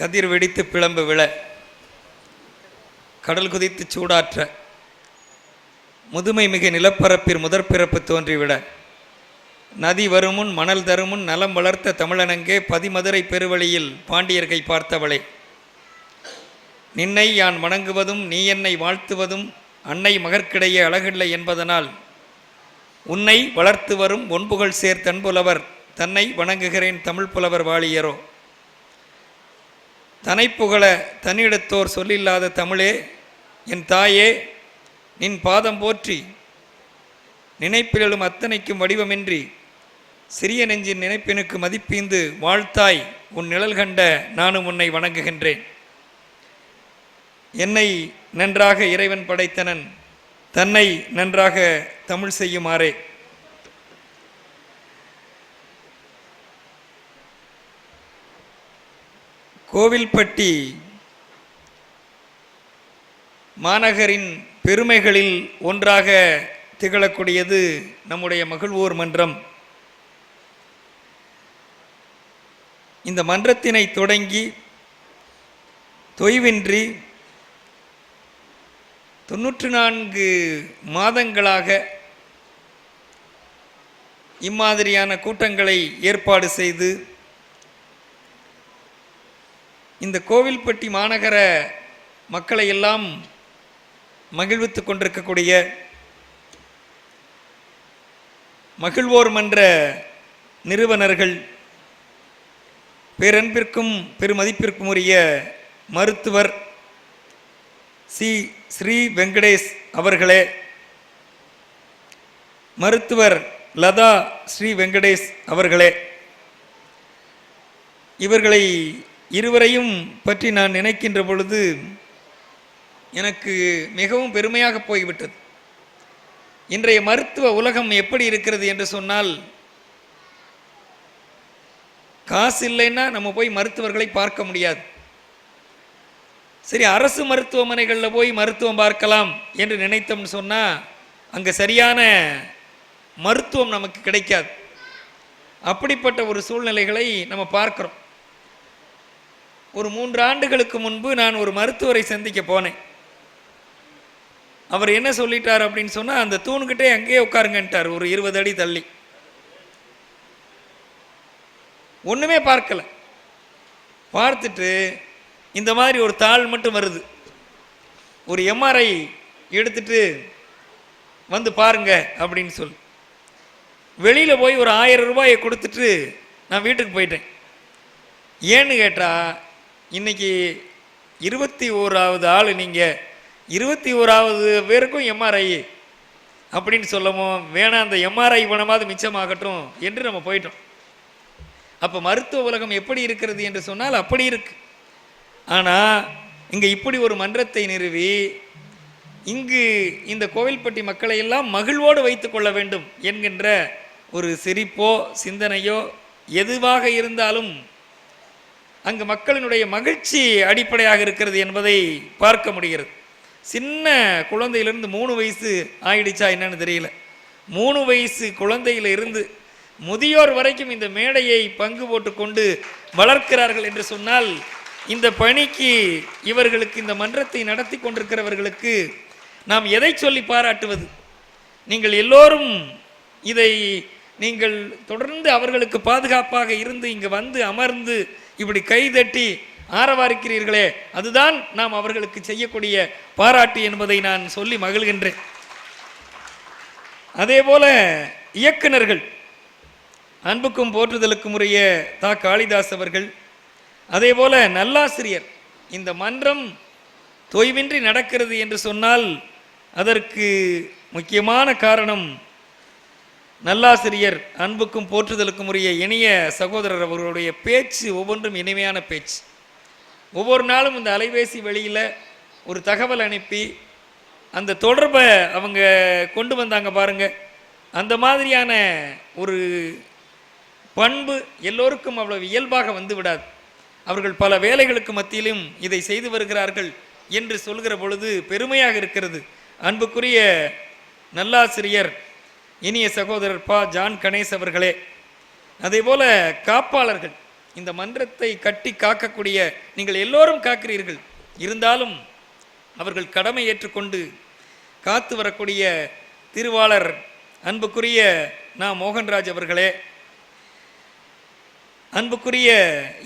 கதிர் வெடித்து பிளம்பு விழ, கடல் குதித்து சூடாற்ற, முதுமை மிகு நிலப்பரப்பில் முதற் பிறப்பு தோன்றிவிட, நதி வருமுன் மணல் தருமுன் நலம் வளர்த்த தமிழனங்கே பதிமதுரை பெருவழியில் பாண்டியர்கை பார்த்தவளே, நின்னை யான் வணங்குவதும் நீ என்னை வாழ்த்துவதும் அன்னை மகற்கிடையே அழகில்லை என்பதனால் உன்னை வளர்த்து வரும் ஒன்புகழ் சேர் தன்புலவர் தன்னை வணங்குகிறேன் தமிழ் புலவர் வாழியரோ, தனைப்புகழ தன்னிடத்தோர் சொல்லில்லாத தமிழே என் தாயே, நின் பாதம் போற்றி நினைப்பிலும் அத்தனைக்கும் வடிவமின்றி சிறிய நெஞ்சின் நினைப்பினுக்கு மதிப்பீந்து வாழ்த்தாய் உன் நிழல் கண்ட நானும் உன்னை வணங்குகின்றேன். என்னை நன்றாக இறைவன் படைத்தனன், தன்னை நன்றாக தமிழ் செய்யுமாறே. கோவில்பட்டி மாநகரின் பெருமைகளில் ஒன்றாக திகழக்கூடியது நம்முடைய மகிழ்வோர் மன்றம். இந்த மன்றத்தினை தொடங்கி தொய்வின்றி 94 மாதங்களாக இம்மாதிரியான கூட்டங்களை ஏற்பாடு செய்து இந்த கோவில்பட்டி மாநகர மக்களை எல்லாம் மகிழ்வித்து கொண்டிருக்கக்கூடிய மகிழ்வோர் மன்ற நிறுவனர்கள், பேரன்பிற்கும் பெருமதிப்பிற்கும் உரிய மருத்துவர் ஸ்ரீ வெங்கடேஷ் அவர்களே, மருத்துவர் லதா ஸ்ரீ வெங்கடேஷ் அவர்களே, இவர்களை இருவரையும் பற்றி நான் நினைக்கின்ற பொழுது எனக்கு மிகவும் பெருமையாக போய்விட்டது. இன்றைய மருத்துவ உலகம் எப்படி இருக்கிறது என்று சொன்னால், காசு இல்லைன்னா நம்ம போய் மருத்துவர்களை பார்க்க முடியாது. சரி, அரசு மருத்துவமனைகளில் போய் மருத்துவம் பார்க்கலாம் என்று நினைத்தோம்னு சொன்னால் அங்கே சரியான மருத்துவம் நமக்கு கிடைக்காது. அப்படிப்பட்ட ஒரு சூழ்நிலைகளை நம்ம பார்க்குறோம். ஒரு 3 ஆண்டுகளுக்கு முன்பு நான் ஒரு மருத்துவரை சந்திக்க போனேன். அவர் என்ன சொல்லிட்டார் அப்படின்னு சொன்னால், அந்த தூணுக்கிட்டே அங்கேயே உட்காருங்கன்ட்டார், ஒரு 20 அடி தள்ளி. ஒன்றுமே பார்க்கல. பார்த்துட்டு இந்த மாதிரி ஒரு தாள் மட்டும் வருது, ஒரு எம்ஆர்ஐ எடுத்துட்டு வந்து பாருங்க அப்படின்னு சொல்லி வெளியில் போய் ஒரு 1000 ரூபாயை கொடுத்துட்டு நான் வீட்டுக்கு போயிட்டேன். ஏன்னு கேட்டால், இன்றைக்கி 21வது ஆள், நீங்கள் 21வது பேருக்கும் எம்ஆர்ஐ அப்படின்னு சொல்லவும் வேணாம், அந்த எம்ஆர்ஐ பணமாவது மிச்சமாகட்டும் என்று நம்ம போயிட்டோம். அப்போ மருத்துவ உலகம் எப்படி இருக்கிறது என்று சொன்னால் அப்படி இருக்கு. ஆனால் இங்கே இப்படி ஒரு மன்றத்தை நிறுவி இங்கு இந்த கோவில்பட்டி மக்களை எல்லாம் மகிழ்வோடு வைத்து கொள்ள வேண்டும் என்கின்ற ஒரு சிரிப்போ சிந்தனையோ எதுவாக இருந்தாலும் அங்கு மக்களினுடைய மகிழ்ச்சி அடிப்படையாக இருக்கிறது என்பதை பார்க்க முடிகிறது. சின்ன குழந்தையிலிருந்து 3 வயசு ஆயிடுச்சா என்னன்னு தெரியல, 3 வயசு குழந்தையிலிருந்து முதியோர் வரைக்கும் இந்த மேடையை பங்கு போட்டு கொண்டு வளர்க்கிறார்கள் என்று சொன்னால், இந்த பணிக்கு இவர்களுக்கு, இந்த மன்றத்தை நடத்தி கொண்டிருக்கிறவர்களுக்கு நாம் எதை சொல்லி பாராட்டுவது? நீங்கள் எல்லோரும் இதை நீங்கள் தொடர்ந்து அவர்களுக்கு பாதுகாப்பாக இருந்து இங்கு வந்து அமர்ந்து இப்படி கைதட்டி ஆரவாரிக்கிறீர்களே, அதுதான் நாம் அவர்களுக்கு செய்யக்கூடிய பாராட்டு என்பதை நான் சொல்லி மகிழ்கின்றேன். அதே போல இயக்குனர்கள், அன்புக்கும் போற்றுதலுக்கும் உரிய தா காளிதாஸ் அவர்கள், அதே போல நல்லாசிரியர், இந்த மன்றம் தொய்வின்றி நடக்கிறது என்று சொன்னால் அதற்கு முக்கியமான காரணம் நல்லாசிரியர், அன்புக்கும் போற்றுதலுக்கும் உரிய இனிய சகோதரர் அவர்களுடைய பேச்சு ஒவ்வொன்றும் இனிமையான பேச்சு. ஒவ்வொரு நாளும் இந்த அலைபேசி வழியில் ஒரு தகவல் அனுப்பி அந்த தொடர்பை அவங்க கொண்டு வந்தாங்க பாருங்க. அந்த மாதிரியான ஒரு பண்பு எல்லோருக்கும் அவ்வளவு இயல்பாக வந்து விடாது. அவர்கள் பல வேலைகளுக்கு மத்தியிலும் இதை செய்து வருகிறார்கள் என்று சொல்கிற பொழுது பெருமையாக இருக்கிறது. அன்புக்குரிய நல்லாசிரியர் இனிய சகோதரர் பா ஜான் கணேஷ் அவர்களே, அதே போல காப்பாளர்கள், இந்த மன்றத்தை கட்டி காக்கக்கூடிய நீங்கள் எல்லோரும் காக்கிறீர்கள். இருந்தாலும் அவர்கள் கடமை ஏற்றுக்கொண்டு காத்து வரக்கூடிய திருவாளர் அன்புக்குரிய மோகன்ராஜ் அவர்களே, அன்புக்குரிய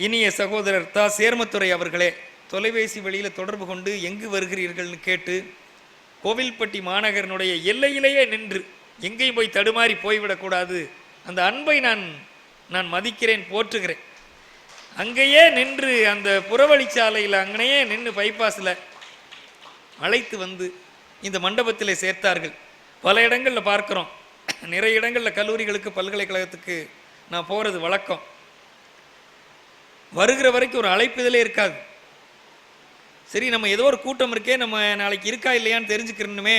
இனிய சகோதரர் சேர்மத்துறை அவர்களே, தொலைபேசி வழியில் தொடர்பு கொண்டு எங்கு வருகிறீர்கள்னு கேட்டு கோவில்பட்டி மாநகரனுடைய எல்லையிலேயே நின்று எங்கேயும் போய் தடுமாறி போய்விடக்கூடாது, அந்த அன்பை நான் மதிக்கிறேன், போற்றுகிறேன். அங்கேயே நின்று அந்த புறவழிச்சாலையில் அங்கனையே நின்று பைபாஸில் அழைத்து வந்து இந்த மண்டபத்தில் சேர்த்தார்கள். பல இடங்களில் பார்க்குறோம், நிறைய இடங்களில் கல்லூரிகளுக்கு பல்கலைக்கழகத்துக்கு நான் போகிறது வழக்கம். வருகிற வரைக்கும் ஒரு அழைப்புதலே இருக்காது. சரி, நம்ம ஏதோ ஒரு கூட்டம் இருக்கே, நம்ம நாளைக்கு இருக்கா இல்லையான்னு தெரிஞ்சுக்கிறணுமே,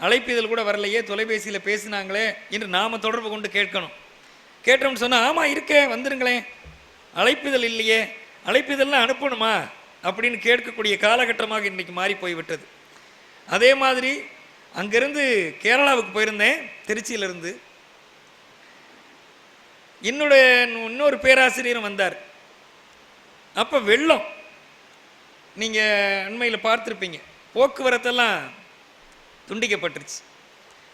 அழைப்பிதழ் கூட வரலையே, தொலைபேசியில் பேசினாங்களே என்று நாம் தொடர்பு கொண்டு கேட்கணும். கேட்டோம்னு சொன்னால் ஆமாம் இருக்கே வந்துருங்களேன், அழைப்பிதழ் இல்லையே, அழைப்பிதழ்லாம் அனுப்பணுமா அப்படின்னு கேட்கக்கூடிய காலகட்டமாக இன்றைக்கி மாறி போய்விட்டது. அதே மாதிரி அங்கேருந்து கேரளாவுக்கு போயிருந்தேன், திருச்சியிலிருந்து. இன்னொரு பேராசிரியரும் வந்தார். அப்போ வெள்ளம், நீங்கள் அண்மையில் பார்த்துருப்பீங்க, போக்குவரத்தெல்லாம் துண்டிக்கப்பட்டுருச்சு.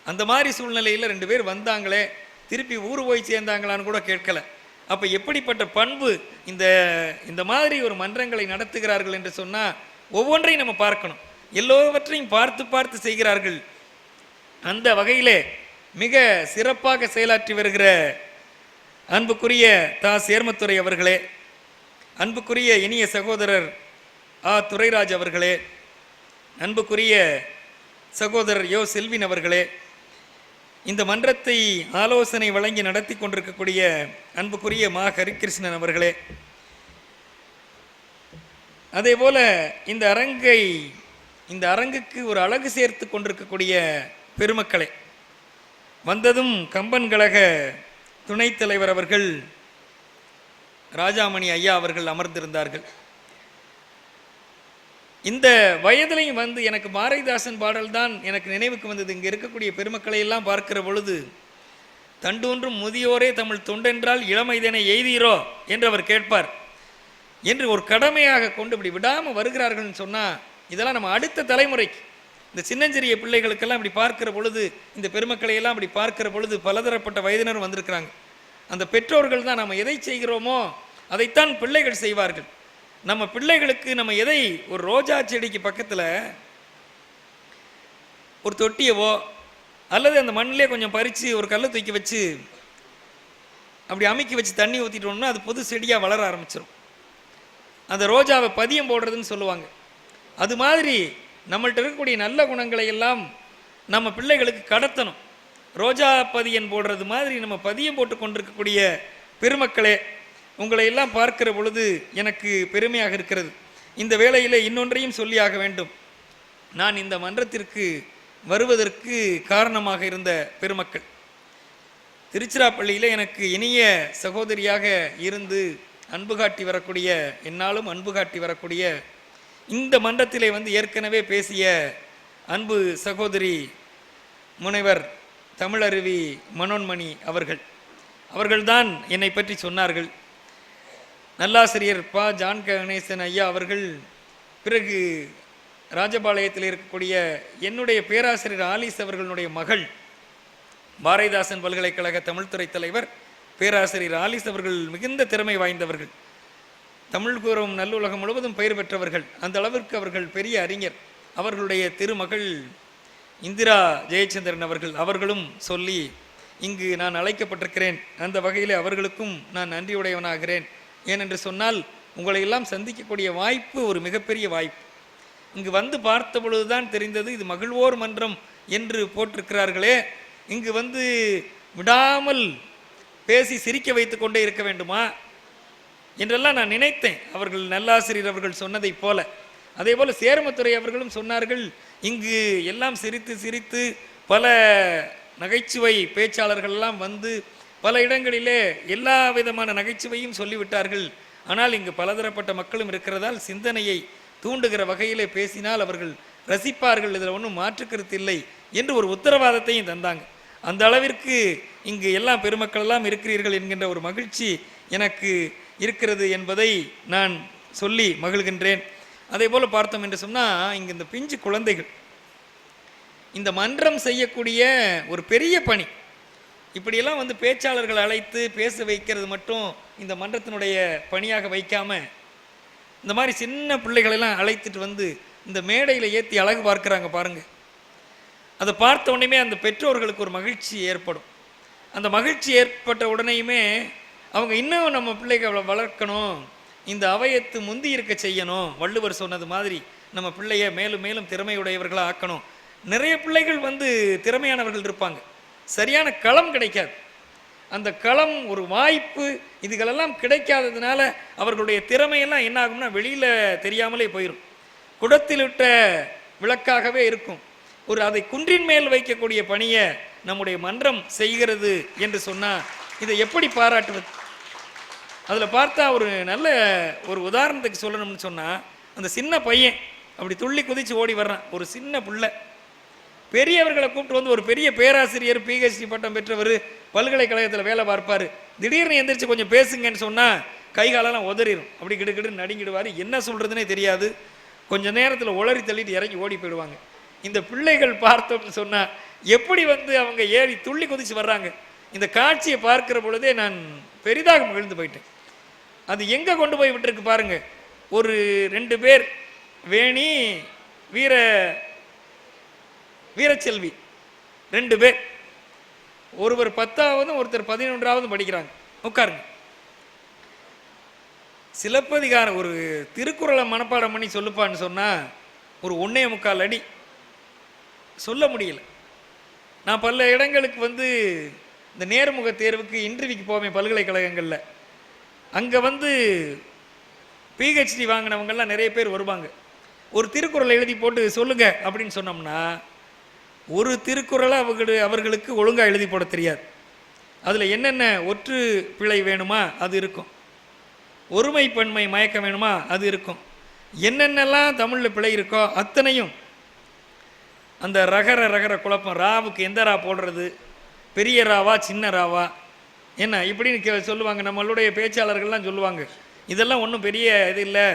அந்த மாதிரி சூழ்நிலையில் 2 பேர் வந்தாங்களே, திருப்பி ஊர் போய் சேர்ந்தாங்களான்னு கூட கேட்கலை. அப்போ எப்படிப்பட்ட பண்பு இந்த மாதிரி ஒரு மன்றங்களை நடத்துகிறார்கள் என்று சொன்னால் ஒவ்வொன்றையும் நம்ம பார்க்கணும். எல்லோவற்றையும் பார்த்து பார்த்து செய்கிறார்கள். அந்த வகையிலே மிக சிறப்பாக செயலாற்றி வருகிற அன்புக்குரிய சேர்மத்துறை அவர்களே, அன்புக்குரிய இனிய சகோதரர் துரைராஜ் அவர்களே, அன்புக்குரிய சகோதரர் செல்வின் அவர்களே, இந்த மன்றத்தை ஆலோசனை வழங்கி நடத்தி கொண்டிருக்கக்கூடிய அன்புக்குரிய ஹரிகிருஷ்ணன் அவர்களே, அதே போல இந்த அரங்குக்கு ஒரு அழகு சேர்த்து கொண்டிருக்கக்கூடிய பெருமக்களே, வந்ததும் கம்பன் கழக துணைத் தலைவர் அவர்கள் ராஜாமணி ஐயா அவர்கள் அமர்ந்திருந்தார்கள். இந்த வயதிலையும் வந்து எனக்கு பாரதிதாசன் பாடல் தான் எனக்கு நினைவுக்கு வந்தது. இங்கே இருக்கக்கூடிய பெருமக்களை எல்லாம் பார்க்கிற பொழுது, தண்டொன்றும் முதியோரே தமிழ் தொண்டென்றால் இளமைதனை எய்தீரோ என்று அவர் கேட்பார் என்று ஒரு கடமையாக கொண்டு இப்படி விடாமல் வருகிறார்கள்னு சொன்னால், இதெல்லாம் நம்ம அடுத்த தலைமுறைக்கு, இந்த சின்னஞ்சிறிய பிள்ளைகளுக்கெல்லாம் இப்படி பார்க்கிற பொழுது, இந்த பெருமக்களை எல்லாம் இப்படி பார்க்கிற பொழுது பலதரப்பட்ட வயதினரும் வந்திருக்கிறாங்க. அந்த பெற்றோர்கள் தான் நம்ம எதை செய்கிறோமோ அதைத்தான் பிள்ளைகள் செய்வார்கள். நம்ம பிள்ளைகளுக்கு நம்ம எதை, ஒரு ரோஜா செடிக்கு பக்கத்தில் ஒரு தொட்டியவோ அல்லது அந்த மண்ணிலே கொஞ்சம் பறித்து ஒரு கல்லை தூக்கி வச்சு அப்படி அமைக்கி வச்சு தண்ணி ஊற்றிட்டோம்னா அது புது செடியாக வளர ஆரம்பிச்சிடும். அந்த ரோஜாவை பதியம் போடுறதுன்னு சொல்லுவாங்க. அது மாதிரி நம்மள்கிட்ட இருக்கக்கூடிய நல்ல குணங்களை எல்லாம் நம்ம பிள்ளைகளுக்கு கடத்தணும். ரோஜா பதியம் போடுறது மாதிரி நம்ம பதியம் போட்டு கொண்டிருக்கக்கூடிய பெருமக்களே, உங்களை எல்லாம் பார்க்கிற பொழுது எனக்கு பெருமையாக இருக்கிறது. இந்த வேளையில் இன்னொன்றையும் சொல்லியாக வேண்டும். நான் இந்த மன்றத்திற்கு வருவதற்கு காரணமாக இருந்த பெருமக்கள், திருச்சிராப்பள்ளியில் எனக்கு இனிய சகோதரியாக இருந்து அன்பு காட்டி வரக்கூடிய, என்னாலும் அன்பு காட்டி வரக்கூடிய, இந்த மன்றத்திலே வந்து ஏற்கனவே பேசிய அன்பு சகோதரி முனைவர் தமிழருவி மனோன்மணி அவர்கள்தான் என்னை பற்றி சொன்னார்கள். நல்லாசிரியர் ஜான் கணேசன் ஐயா அவர்கள், பிறகு ராஜபாளையத்தில் இருக்கக்கூடிய என்னுடைய பேராசிரியர் ஆலிஸ் அவர்களுடைய மகள், பாரதிதாசன் பல்கலைக்கழக தமிழ்துறை தலைவர் பேராசிரியர் ஆலிஸ் அவர்கள் மிகுந்த திறமை வாய்ந்தவர்கள், தமிழ் கூறும் நல்லுலகம் முழுவதும் பெயர் பெற்றவர்கள். அந்த அளவிற்கு அவர்கள் பெரிய அறிஞர். அவர்களுடைய திருமகள் இந்திரா ஜெயச்சந்திரன் அவர்களும் சொல்லி இங்கு நான் அழைக்கப்பட்டிருக்கிறேன். அந்த வகையில் அவர்களுக்கும் நான் நன்றியுடையவனாகிறேன். ஏனென்று சொன்னால், உங்களை எல்லாம் சந்திக்கக்கூடிய வாய்ப்பு ஒரு மிகப்பெரிய வாய்ப்பு. இங்கு வந்து பார்த்த பொழுதுதான் தெரிந்தது, இது மகிழ்வோர் மன்றம் என்று போட்டிருக்கிறார்களே, இங்கு வந்து விடாமல் பேசி சிரிக்க வைத்து கொண்டே இருக்க வேண்டுமா என்றெல்லாம் நான் நினைத்தேன். அவர்கள் நல்லாசிரியர் அவர்கள் சொன்னதை போல. அதே போல் சேர்மத்துறை அவர்களும் சொன்னார்கள், இங்கு எல்லாம் சிரித்து சிரித்து பல நகைச்சுவை பேச்சாளர்கள்லாம் வந்து பல இடங்களிலே எல்லா விதமான நகைச்சுவையும் சொல்லிவிட்டார்கள். ஆனால் இங்கு பலதரப்பட்ட மக்களும் இருக்கிறதால் சிந்தனையை தூண்டுகிற வகையிலே பேசினால் அவர்கள் ரசிப்பார்கள், இதில் ஒன்றும் மாற்றுக்கருத்து இல்லை என்று ஒரு உத்தரவாதத்தையும் தந்தாங்க. அந்த அளவிற்கு இங்கு எல்லா பெருமக்கள் எல்லாம் இருக்கிறீர்கள் என்கின்ற ஒரு மகிழ்ச்சி எனக்கு இருக்கிறது என்பதை நான் சொல்லி மகிழ்கின்றேன். அதே போல் பார்த்தோம் என்று சொன்னால், இங்கே இந்த பிஞ்சு குழந்தைகள் இந்த மன்றம் செய்யக்கூடிய ஒரு பெரிய பணி. இப்படியெல்லாம் வந்து பேச்சாளர்கள் அழைத்து பேச வைக்கிறது மட்டும் இந்த மன்றத்தினுடைய பணியாக வைக்காமல், இந்த மாதிரி சின்ன பிள்ளைகளெல்லாம் அழைத்துட்டு வந்து இந்த மேடையில் ஏற்றி அழகு பார்க்குறாங்க பாருங்கள். அதை பார்த்த உடனேயுமே அந்த பெற்றோர்களுக்கு ஒரு மகிழ்ச்சி ஏற்படும். அந்த மகிழ்ச்சி ஏற்பட்ட உடனேயுமே அவங்க இன்னும் நம்ம பிள்ளைகளை வளர்க்கணும், இந்த அவையத்து முந்தி இருக்க செய்யணும், வள்ளுவர் சொன்னது மாதிரி நம்ம பிள்ளைய மேலும் மேலும் திறமையுடையவர்களாக ஆக்கணும். நிறைய பிள்ளைகள் வந்து திறமையானவர்கள் இருப்பாங்க, சரியான களம் கிடைக்காது. அந்த களம் ஒரு வாய்ப்பு இதுகளெல்லாம் கிடைக்காததுனால அவர்களுடைய திறமையெல்லாம் என்ன ஆகும்னா வெளியில் தெரியாமலே போயிடும். குடத்திலிட்ட விளக்காகவே இருக்கும். ஒரு அதை குன்றின் மேல் வைக்கக்கூடிய பணியை நம்முடைய மன்றம் செய்கிறது என்று சொன்னால் இதை எப்படி பாராட்டுவது? அதில் பார்த்தா ஒரு நல்ல ஒரு உதாரணத்துக்கு சொல்லணும்னு சொன்னால், அந்த சின்ன பையன் அப்படி துள்ளி குதித்து ஓடி வர்றான், ஒரு சின்ன பிள்ளை. பெரியவர்களை கூப்பிட்டு வந்து ஒரு பெரிய பேராசிரியர், பிஹெச்டி பட்டம் பெற்றவர், பல்கலைக்கழகத்தில் வேலை பார்ப்பார், திடீர்னு எந்திரிச்சு கொஞ்சம் பேசுங்கன்னு சொன்னால் கைகாலெல்லாம் உதறிடும், அப்படி கிடுக்கிட்டு நடுங்கிடுவார், என்ன சொல்கிறதுனே தெரியாது. கொஞ்சம் நேரத்தில் உளறி தள்ளிட்டு இறங்கி ஓடி போயிடுவாங்க. இந்த பிள்ளைகள் பார்த்தோம்னு சொன்னால் எப்படி வந்து அவங்க ஏறி துள்ளி குதிச்சு வர்றாங்க. இந்த காட்சியை பார்க்கிற பொழுதே நான் பெரிதாக மகிழ்ந்து போயிட்டேன். அது எங்கே கொண்டு போய் விட்டுருக்கு பாருங்க. ஒரு 2 பேர், வேணி வீரச்செல்வி 2 பேர், ஒருவர் 10ஆவதும் ஒருத்தர் 11ஆவதும் படிக்கிறாங்க. உட்காருங்க. சிலப்பதிகாரம் ஒரு திருக்குறளை மனப்பாடம் பண்ணி சொல்லுப்பான்னு சொன்னால் ஒரு 1.25 அடி சொல்ல முடியல. நான் பல இடங்களுக்கு வந்து இந்த நேர்முக தேர்வுக்கு இன்டர்வியூக்கு போவேன் பல்கலைக்கழகங்களில். அங்கே வந்து பிஹெச்டி வாங்கினவங்கெல்லாம் நிறைய பேர் வருவாங்க. ஒரு திருக்குறளை எழுதி போட்டு சொல்லுங்க அப்படின்னு சொன்னோம்னா ஒரு திருக்குறளை அவர்களுக்கு ஒழுங்காக எழுதி போட தெரியாது. அதில் என்னென்ன ஒற்று பிழை வேணுமா அது இருக்கும், ஒருமை பன்மை மயக்கம் வேணுமா அது இருக்கும், என்னென்னலாம் தமிழில் பிழை இருக்கோ அத்தனையும். அந்த ரகர குழப்பம், ராவுக்கு எந்த ரா போடுறது, பெரிய ராவா சின்ன ராவா என்ன இப்படின்னு சொல்லுவாங்க. நம்மளுடைய பேச்சாளர்கள்லாம் சொல்லுவாங்க, இதெல்லாம் ஒன்றும் பெரிய இது இல்லை,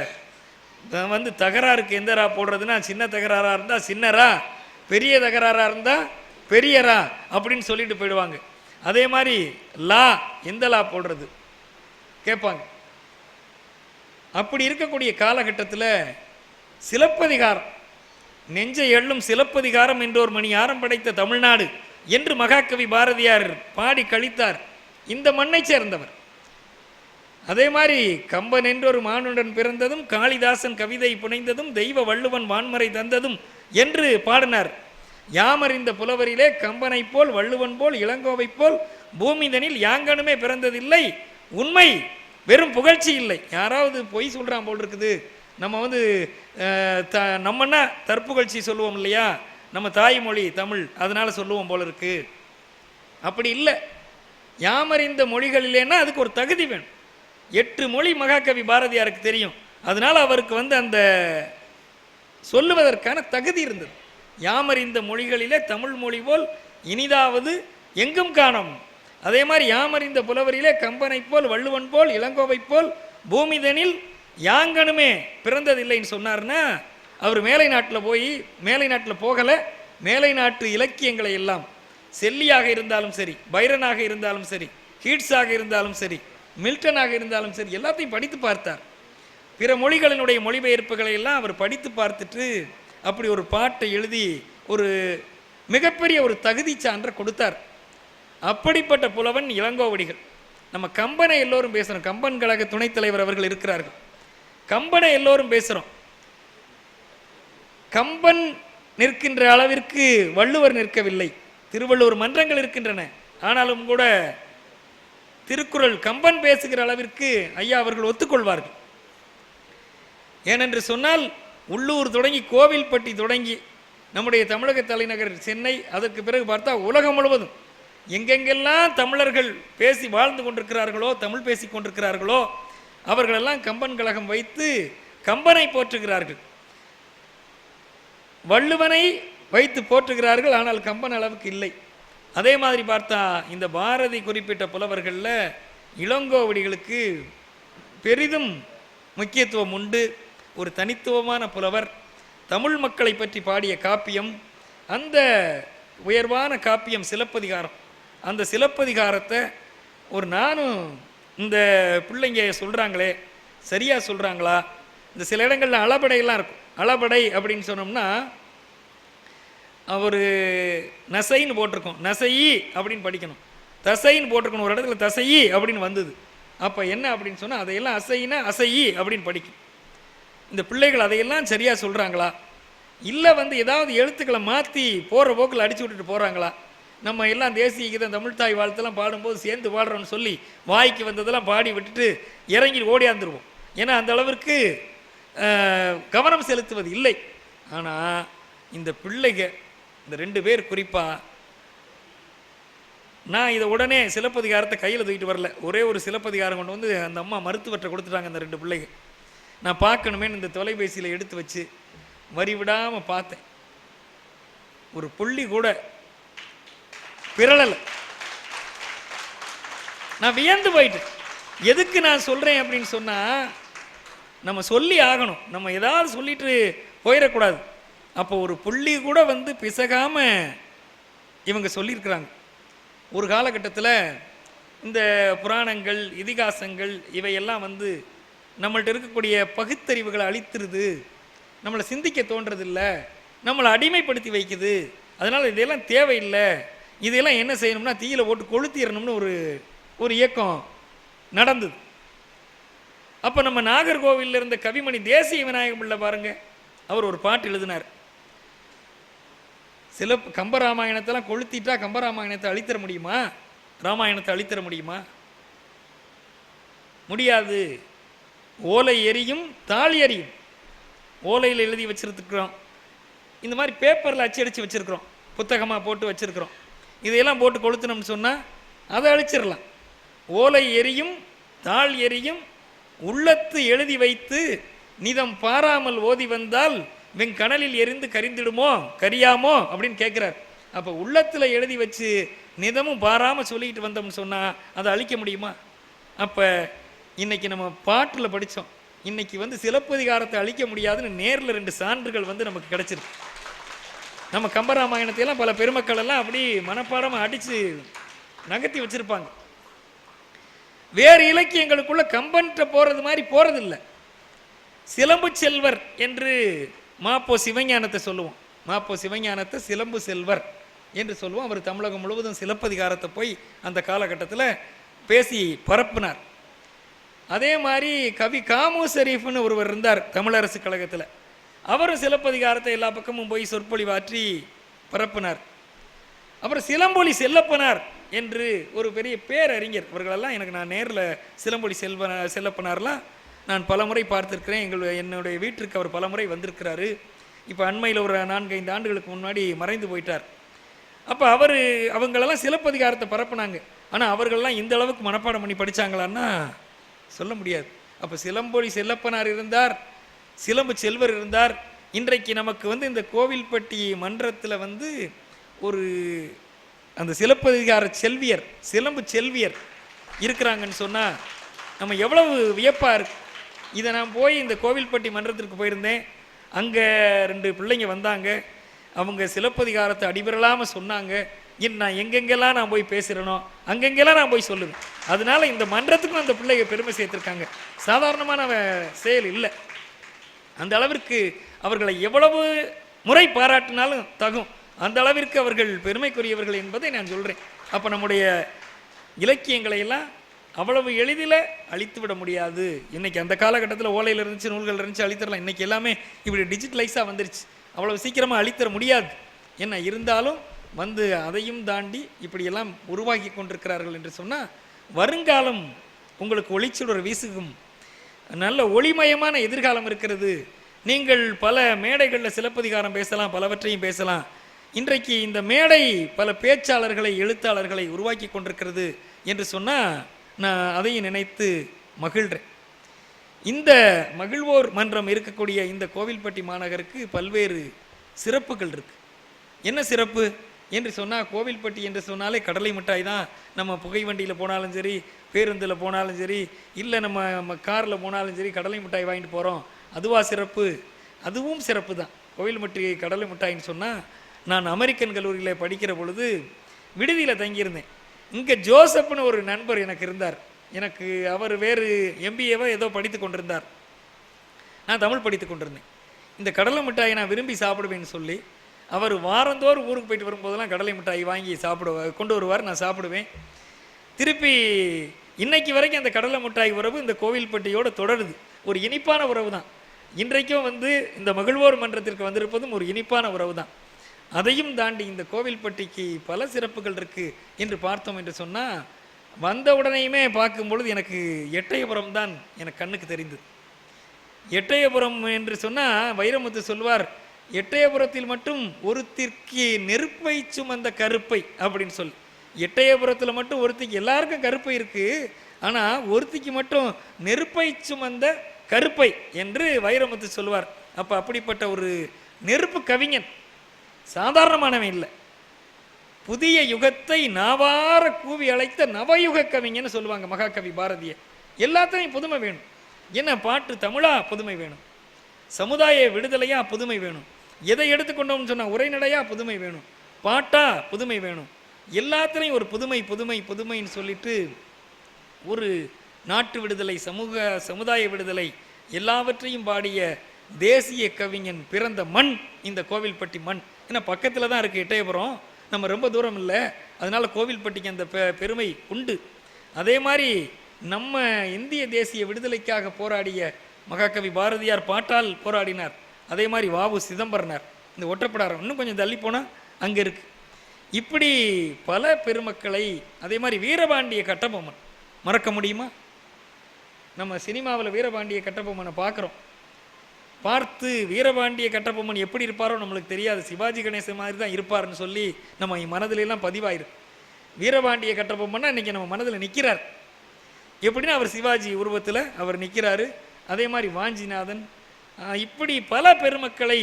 வந்து தகராறுக்கு எந்த ரா போடுறதுன்னா சின்ன தகராறாக இருந்தால் சின்னரா, பெரிய தகராறாக இருந்தால் பெரியரா அப்படின்னு சொல்லிட்டு போயிடுவாங்க. அதே மாதிரி லா எந்த லா போடுறது கேட்பாங்க. அப்படி இருக்கக்கூடிய காலகட்டத்தில் சிலப்பதிகாரம், நெஞ்சை எள்ளும் சிலப்பதிகாரம் என்றோர் மணி ஆரம் படைத்த தமிழ்நாடு என்று மகாகவி பாரதியார் பாடி கழித்தார். இந்த மண்ணை சேர்ந்தவர். அதே மாதிரி கம்பன் என்றொரு மானுடன் பிறந்ததும், காளிதாசன் கவிதை புனைந்ததும், தெய்வ வள்ளுவன் வான்மறை தந்ததும் என்று பாடினார். யாமறிந்த புலவரிலே கம்பனை போல் வள்ளுவன் போல் இளங்கோவை போல் பூமிதனில் யாங்கனுமே பிறந்ததில்லை, உண்மை வெறும் புகழ்ச்சி இல்லை. யாராவது பொய் சொல்கிறான் போல் இருக்குது. நம்ம வந்து நம்மன்னா தற்புகழ்ச்சி சொல்லுவோம் இல்லையா, நம்ம தாய்மொழி தமிழ் அதனால் சொல்லுவோம் போல இருக்கு. அப்படி இல்லை. யாமறிந்த மொழிகளிலேன்னா அதுக்கு ஒரு தகுதி வேணும். 8 மொழி மகாகவி பாரதியாருக்கு தெரியும். அதனால் அவருக்கு வந்து அந்த சொல்லுவதற்கான தகுதி இருந்தது. யாமறிந்த மொழிகளிலே தமிழ் மொழி போல் இனிதாவது எங்கும் காணோம். அதே மாதிரி யாமறிந்த புலவரிலே கம்பனை போல் வள்ளுவன் போல் இளங்கோவை போல் பூமிதனில் யாங்கனுமே பிறந்ததில்லைன்னு சொன்னார்னா அவர் மேலை நாட்டில் போகலை. மேலை நாட்டு இலக்கியங்களை எல்லாம் செல்லியாக இருந்தாலும் சரி, பைரனாக இருந்தாலும் சரி, கீட்ஸாக இருந்தாலும் சரி, மில்டனாக இருந்தாலும் சரி, எல்லாத்தையும் படித்து பார்த்தார். பிற மொழிகளினுடைய மொழிபெயர்ப்புகளை எல்லாம் அவர் படித்து பார்த்துட்டு அப்படி ஒரு பாட்டை எழுதி ஒரு மிகப்பெரிய ஒரு தகுதி சான்றை கொடுத்தார். அப்படிப்பட்ட புலவன் இளங்கோவடிகள். நம்ம கம்பனை எல்லோரும் பேசுகிறோம், கம்பன் கழக துணைத் தலைவர் அவர்கள் இருக்கிறார்கள். கம்பனை எல்லோரும் பேசுகிறோம். கம்பன் நிற்கின்ற அளவிற்கு வள்ளுவர் நிற்கவில்லை. திருவள்ளுவர் மன்றங்கள் இருக்கின்றன. ஆனாலும் கூட திருக்குறள் கம்பன் பேசுகிற அளவிற்கு ஐயா அவர்கள் ஒத்துக்கொள்வார்கள். ஏனென்று சொன்னால் உள்ளூர் தொடங்கி கோவில்பட்டி தொடங்கி நம்முடைய தமிழக தலைநகர் சென்னை, அதற்கு பிறகு பார்த்தா உலகம் முழுவதும் எங்கெங்கெல்லாம் தமிழர்கள் பேசி வாழ்ந்து கொண்டிருக்கிறார்களோ, தமிழ் பேசி கொண்டிருக்கிறார்களோ, அவர்களெல்லாம் கம்பன் கழகம் வைத்து கம்பனை போற்றுகிறார்கள், வள்ளுவனை வைத்து போற்றுகிறார்கள். ஆனால் கம்பன் அளவுக்கு இல்லை. அதே மாதிரி பார்த்தா இந்த பாரதி குறிப்பிட்ட புலவர்களில் இளங்கோவடிகளுக்கு பெரிதும் முக்கியத்துவம் உண்டு. ஒரு தனித்துவமான புலவர், தமிழ் மக்களை பற்றி பாடிய காப்பியம், அந்த உயர்வான காப்பியம் சிலப்பதிகாரம். அந்த சிலப்பதிகாரத்தை ஒரு நானும் இந்த பிள்ளைங்க சொல்கிறாங்களே சரியாக சொல்கிறாங்களா, இந்த சில இடங்களில் அளபடையெல்லாம் இருக்கும். அளபடை அப்படின்னு சொன்னோம்னா ஒரு நசைன்னு போட்டிருக்கோம், நசையி அப்படின்னு படிக்கணும். தசைன்னு போட்டிருக்கணும், ஒரு இடத்துல தசையி அப்படின்னு வந்தது. அப்போ என்ன அப்படின்னு சொன்னால் அதையெல்லாம் அசைனா அசையி அப்படின்னு படிக்கும். இந்த பிள்ளைகள் அதையெல்லாம் சரியாக சொல்கிறாங்களா, இல்லை ஏதாவது எழுத்துக்களை மாற்றி போகிற போக்கில் அடிச்சு விட்டுட்டு போகிறாங்களா? நம்ம எல்லாம் தேசிய கீதம் தமிழ்தாய் வாழ்த்தெல்லாம் பாடும்போது சேர்ந்து பாடுறோன்னு சொல்லி வாய்க்கு வந்ததெல்லாம் பாடி விட்டுட்டு இறங்கி ஓடியாந்துருவோம். ஏன்னா அந்த அளவிற்கு கவனம் செலுத்துவது இல்லை. ஆனால் இந்த பிள்ளைங்க இந்த 2 பேர் குறிப்பாக, நான் இதை உடனே சிலப்பதிகாரத்தை கையில் தூக்கிட்டு வரல, ஒரே ஒரு சிலப்பதிகாரம் கொண்டு வந்து அந்த அம்மா மருத்துவத்தை கொடுத்துட்டாங்க. அந்த 2 பிள்ளைங்க நான் பார்க்கணுமேனு இந்த தொலைபேசியில் எடுத்து வச்சு வரி விடாமல் பார்த்தேன். ஒரு புள்ளி கூட பிறழலை. நான் வியந்து போயிட்டேன். எதுக்கு நான் சொல்கிறேன் அப்படின்னு சொன்னால், நம்ம சொல்லி ஆகணும், நம்ம ஏதாவது சொல்லிட்டு போயிடக்கூடாது. அப்போ ஒரு புள்ளி கூட பிசகாமல் இவங்க சொல்லியிருக்கிறாங்க. ஒரு காலகட்டத்தில் இந்த புராணங்கள் இதிகாசங்கள் இவையெல்லாம் நம்மள்ட்ட இருக்கக்கூடிய பகுத்தறிவுகளை அழித்துருது, நம்மளை சிந்திக்க தோன்றதில்லை, நம்மளை அடிமைப்படுத்தி வைக்குது. அதனால் இதெல்லாம் தேவையில்லை, இதெல்லாம் என்ன செய்யணும்னா தீயில போட்டு கொளுத்திடணும்னு ஒரு இயக்கம் நடந்தது. அப்போ நம்ம நாகர்கோவிலில் இருந்த கவிமணி தேசிய விநாயகம் பிள்ளை பாருங்க, அவர் ஒரு பாட்டு எழுதினார். கம்பராமாயணத்தெல்லாம் கொளுத்திட்டா கம்பராமாயணத்தை அழித்தர முடியுமா? ராமாயணத்தை அழித்தர முடியுமா? முடியாது. ஓலை எரியும் தாள் எரியும். ஓலையில் எழுதி வச்சிருக்கிறோம், இந்த மாதிரி பேப்பரில் அச்சடித்து வச்சுருக்கிறோம், புத்தகமாக போட்டு வச்சுருக்கிறோம். இதையெல்லாம் போட்டு கொளுத்தினோம்னு சொன்னால் அதை அழிச்சிடலாம். ஓலை எரியும் தாள் எரியும் உள்ளத்து எழுதி வைத்து நிதம் பாராமல் ஓதி வந்தால் வெங்கடலில் எரிந்து கரிந்திடுமோ கரியாமோ அப்படின்னு கேட்குறார். அப்போ உள்ளத்தில் எழுதி வச்சு நிதமும் பாராமல் சொல்லிக்கிட்டு வந்தோம்னு சொன்னால் அதை அழிக்க முடியுமா? அப்போ இன்றைக்கி நம்ம பாட்டில் படித்தோம், இன்றைக்கி சிலப்பதிகாரத்தை அழிக்க முடியாதுன்னு நேரில் 2 சான்றுகள் நமக்கு கிடச்சிருக்கு. நம்ம கம்பராமாயணத்தையெல்லாம் பல பெருமக்கள் எல்லாம் அப்படி மனப்பாடமாக அடித்து நகர்த்தி வச்சுருப்பாங்க. வேறு இலக்கியங்களுக்குள்ள கம்பன்ட்ட போகிறது மாதிரி போகிறதில்லை. சிலம்பு செல்வர் என்று மாப்போ சிவஞானத்தை சொல்லுவோம். மாப்போ சிவஞானத்தை சிலம்பு செல்வர் என்று சொல்லுவோம். அவர் தமிழகம் முழுவதும் சிலப்பதிகாரத்தை போய் அந்த காலகட்டத்தில் பேசி பரப்புனார். அதே மாதிரி கவி காமு ஷரீஃப்னு ஒருவர் இருந்தார் தமிழரசு கழகத்தில். அவரும் சிலப்பதிகாரத்தை எல்லா பக்கமும் போய் சொற்பொழிவாற்றி பரப்புனார். அப்புறம் சிலம்பொலி செல்லப்பனார் என்று ஒரு பெரிய பேரறிஞர், இவர்களெல்லாம் எனக்கு நான் நேரில் சிலம்பொலி செல்லப்பனார்லாம் நான் பலமுறை பார்த்துருக்கிறேன். என்னுடைய வீட்டிற்கு அவர் பலமுறை வந்திருக்கிறாரு. இப்போ அண்மையில் ஒரு 4-5 ஆண்டுகளுக்கு முன்னாடி மறைந்து போயிட்டார். அப்போ அவங்களெல்லாம் சிலப்பதிகாரத்தை பரப்புனாங்க. ஆனால் அவர்கள்லாம் இந்த அளவுக்கு மனப்பாடம் பண்ணி படித்தாங்களான்னா சொல்ல முடியாது. அப்போ சிலம்பொலி செல்லப்பனார் இருந்தார், சிலம்பு செல்வர் இருந்தார். இன்றைக்கு நமக்கு இந்த கோவில்பட்டி மன்றத்தில் ஒரு அந்த சிலப்பதிகார செல்வியர், சிலம்பு செல்வியர் இருக்கிறாங்கன்னு சொன்னால் நம்ம எவ்வளவு வியப்பாக இருக்கு. இதை நான் போய் இந்த கோவில்பட்டி மன்றத்திற்கு போயிருந்தேன். அங்கே 2 பிள்ளைங்க வந்தாங்க. அவங்க சிலப்பதிகாரத்தை அடிபெறலாமல் சொன்னாங்க. நான் எங்கெங்கெல்லாம் நான் போய் பேசுகிறேனோ அங்கெங்கெல்லாம் நான் போய் சொல்லுவேன். அதனால இந்த மன்றத்துக்கும் அந்த பிள்ளைங்க பெருமை சேர்த்துருக்காங்க. சாதாரணமான செயல் இல்லை. அந்த அளவிற்கு அவர்களை எவ்வளவு முறை பாராட்டினாலும் தகும். அந்த அளவிற்கு அவர்கள் பெருமைக்குரியவர்கள் என்பதை நான் சொல்கிறேன். அப்போ நம்முடைய இலக்கியங்களை எல்லாம் அவ்வளவு எளிதில் அழித்து விட முடியாது. இன்றைக்கி அந்த காலகட்டத்தில் ஓலையில் இருந்துச்சு, நூல்கள் இருந்துச்சு, அழித்தரலாம். இன்றைக்கி எல்லாமே இப்படி டிஜிட்டலைஸாக வந்துருச்சு. அவ்வளவு சீக்கிரமாக அழித்தர முடியாது. என்ன இருந்தாலும் அதையும் தாண்டி இப்படியெல்லாம் உருவாக்கி கொண்டிருக்கிறார்கள் என்று சொன்னால் வருங்காலம் உங்களுக்கு ஒளிச்சுடர் வீசுகும் நல்ல ஒளிமயமான எதிர்காலம் இருக்கிறது. நீங்கள் பல மேடைகளில் சிலப்பதிகாரம் பேசலாம், பலவற்றையும் பேசலாம். இன்றைக்கு இந்த மேடை பல பேச்சாளர்களை எழுத்தாளர்களை உருவாக்கி கொண்டிருக்கிறது என்று சொன்னால் நான் அதையும் நினைத்து மகிழ்கிறேன். இந்த மகிழ்வோர் மன்றம் இருக்கக்கூடிய இந்த கோவில்பட்டி மாநகருக்கு பல்வேறு சிறப்புகள் இருக்குது. என்ன சிறப்பு? என்று சொன்னால் கோவில்பட்டி என்று சொன்னாலே கடலை மிட்டாய் தான். நம்ம புகை வண்டியில் போனாலும் சரி, பேருந்தில் போனாலும் சரி, இல்லை நம்ம காரில் போனாலும் சரி, கடலை மிட்டாய் வாங்கிட்டு போகிறோம். அதுவா சிறப்பு? அதுவும் சிறப்பு தான். கோவில்பட்டி கடலை மிட்டாயின்னு சொன்னால், நான் அமெரிக்கன் கல்லூரியில் படிக்கிற பொழுது விடுதியில் தங்கியிருந்தேன். இங்கே ஜோசப்னு ஒரு நண்பர் எனக்கு இருந்தார். எனக்கு அவர் வேறு MBAவோ ஏதோ படித்து கொண்டிருந்தார். நான் தமிழ் படித்து கொண்டிருந்தேன். இந்த கடலை மிட்டாயை நான் விரும்பி சாப்பிடுவேன்னு சொல்லி அவர் வாரந்தோறும் ஊருக்கு போயிட்டு வரும்போதெல்லாம் கடலை மிட்டாய் வாங்கி கொண்டு வருவார். நான் சாப்பிடுவேன். திருப்பி இன்னைக்கு வரைக்கும் அந்த கடலை மிட்டாய் உறவு இந்த கோவில்பட்டியோடு தொடருது. ஒரு இனிப்பான உறவு தான். இன்றைக்கும் இந்த மகிழ்வோர் மன்றத்திற்கு வந்திருப்பதும் ஒரு இனிப்பான உறவு தான். அதையும் தாண்டி இந்த கோவில்பட்டிக்கு பல சிறப்புகள் இருக்குது என்று பார்த்தோம் என்று சொன்னால், வந்த உடனேயுமே பார்க்கும்பொழுது எனக்கு எட்டயபுரம் தான் எனக்கு கண்ணுக்கு தெரிந்தது. எட்டயபுரம் என்று சொன்னால் வைரமுத்து சொல்வார், எட்டயபுரத்தில் மட்டும் ஒருத்திற்கு நெருப்பை சுமந்த கருப்பை அப்படின்னு சொல்லி. எட்டயபுரத்தில் மட்டும் ஒருத்திக்கு, எல்லாருக்கும் கருப்பை இருக்குது, ஆனால் ஒருத்திக்கு மட்டும் நெருப்பை சுமந்த கருப்பை என்று வைரமுத்து சொல்வார். அப்போ அப்படிப்பட்ட ஒரு நெருப்பு கவிஞன், சாதாரணமானவன் இல்லை. புதிய யுகத்தை நாவார கூவி அழைத்த நவயுக கவிஞன்னு சொல்லுவாங்க மகாகவி பாரதிய. எல்லாத்தையும் புதுமை வேணும். என்ன பாட்டு தமிழா புதுமை வேணும், சமுதாய விடுதலையா புதுமை வேணும், எதை எடுத்துக்கொண்டோம்னு சொன்னால் உரைநடையா புதுமை வேணும், பாட்டா புதுமை வேணும், எல்லாத்துலேயும் ஒரு புதுமை புதுமை புதுமைன்னு சொல்லிட்டு ஒரு நாட்டு விடுதலை, சமுதாய விடுதலை எல்லாவற்றையும் பாடிய தேசிய கவிஞன் பிறந்த மண் இந்த கோவில்பட்டி மண். ஏன்னா பக்கத்தில் தான் இருக்குது எட்டயபுரம், நம்ம ரொம்ப தூரம் இல்லை, அதனால் கோவில்பட்டிக்கு அந்த பெருமை உண்டு. அதே மாதிரி நம்ம இந்திய தேசிய விடுதலைக்காக போராடிய மகாகவி பாரதியார் பாட்டால் போராடினார். அதே மாதிரி வாவு சிதம்பரனார். இந்த ஒற்றப்படாரம் இன்னும் கொஞ்சம் தள்ளி போனால் அங்கே இருக்குது. இப்படி பல பெருமக்களை, அதே மாதிரி வீரபாண்டிய கட்டபொம்மன் மறக்க முடியுமா? நம்ம சினிமாவில் வீரபாண்டிய கட்டபொம்மனை பார்க்குறோம். பார்த்து வீரபாண்டிய கட்டபொம்மன் எப்படி இருப்பாரோ நம்மளுக்கு தெரியாது, சிவாஜி கணேசன் மாதிரி தான் இருப்பார்னு சொல்லி நம்ம மனதிலெல்லாம் பதிவாயிருக்கு. வீரபாண்டிய கட்டபொம்மன்னா இன்றைக்கி நம்ம மனதில் நிற்கிறார். எப்படின்னா அவர் சிவாஜி உருவத்தில் அவர் நிற்கிறாரு. அதே மாதிரி வாஞ்சிநாதன், இப்படி பல பெருமக்களை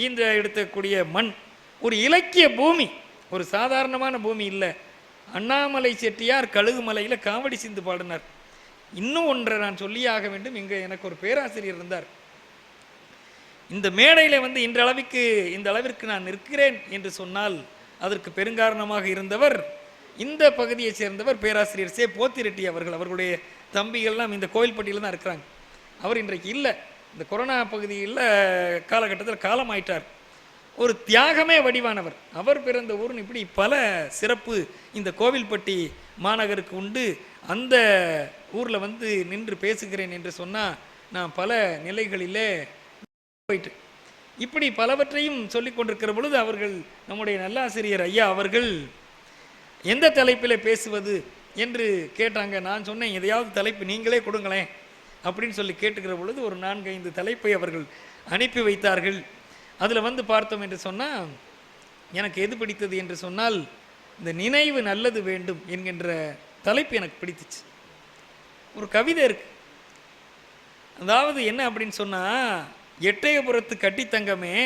இந்த எடுக்கக்கூடிய மண் ஒரு இலக்கிய பூமி, ஒரு சாதாரணமான பூமி இல்லை. அண்ணாமலை செட்டியார் கழுகுமலையில் காவடி சிந்து பாடினார். இன்னும் ஒன்றை நான் சொல்லியே ஆக வேண்டும். இங்கே எனக்கு ஒரு பேராசிரியர் இருந்தார். இந்த மேடையில் இன்றளவுக்கு இந்த அளவிற்கு நான் நிற்கிறேன் என்று சொன்னால் அதற்கு பெருங்காரணமாக இருந்தவர் இந்த பகுதியை சேர்ந்தவர் பேராசிரியர் சே போத்திரெட்டி அவர்கள். அவர்களுடைய தம்பிகள்லாம் இந்த கோவில்பட்டியில் தான் இருக்கிறாங்க. அவர் இன்றைக்கு இல்லை, இந்த கொரோனா பகுதியில் காலகட்டத்தில் காலமாயிட்டார். ஒரு தியாகமே வடிவானவர். அவர் பிறந்த ஊர்னு இப்படி பல சிறப்பு இந்த கோவில்பட்டி மாநகருக்கு உண்டு. அந்த ஊரில் நின்று பேசுகிறேன் என்று சொன்னால் நான் பல நிலைகளிலே போயிட்டு இப்படி பலவற்றையும் சொல்லி கொண்டிருக்கிற பொழுது அவர்கள், நம்முடைய நல்லாசிரியர் ஐயா அவர்கள், எந்த தலைப்பில் பேசுவது என்று கேட்டாங்க. நான் சொன்னேன், எதையாவது தலைப்பு நீங்களே கொடுங்களேன் அப்படின்னு சொல்லி கேட்டுக்கிற பொழுது ஒரு 4-5 தலைப்பை அவர்கள் அனுப்பி வைத்தார்கள். அதில் பார்த்தோம் என்று சொன்னால், எனக்கு எது பிடித்தது என்று சொன்னால், இந்த நினைவு நல்லது வேண்டும் என்கின்ற தலைப்பு எனக்கு பிடித்துச்சு. ஒரு கவிதை இருக்கு, அதாவது என்ன அப்படின்னு சொன்னால், எட்டயபுரத்து கட்டித்தங்கமே,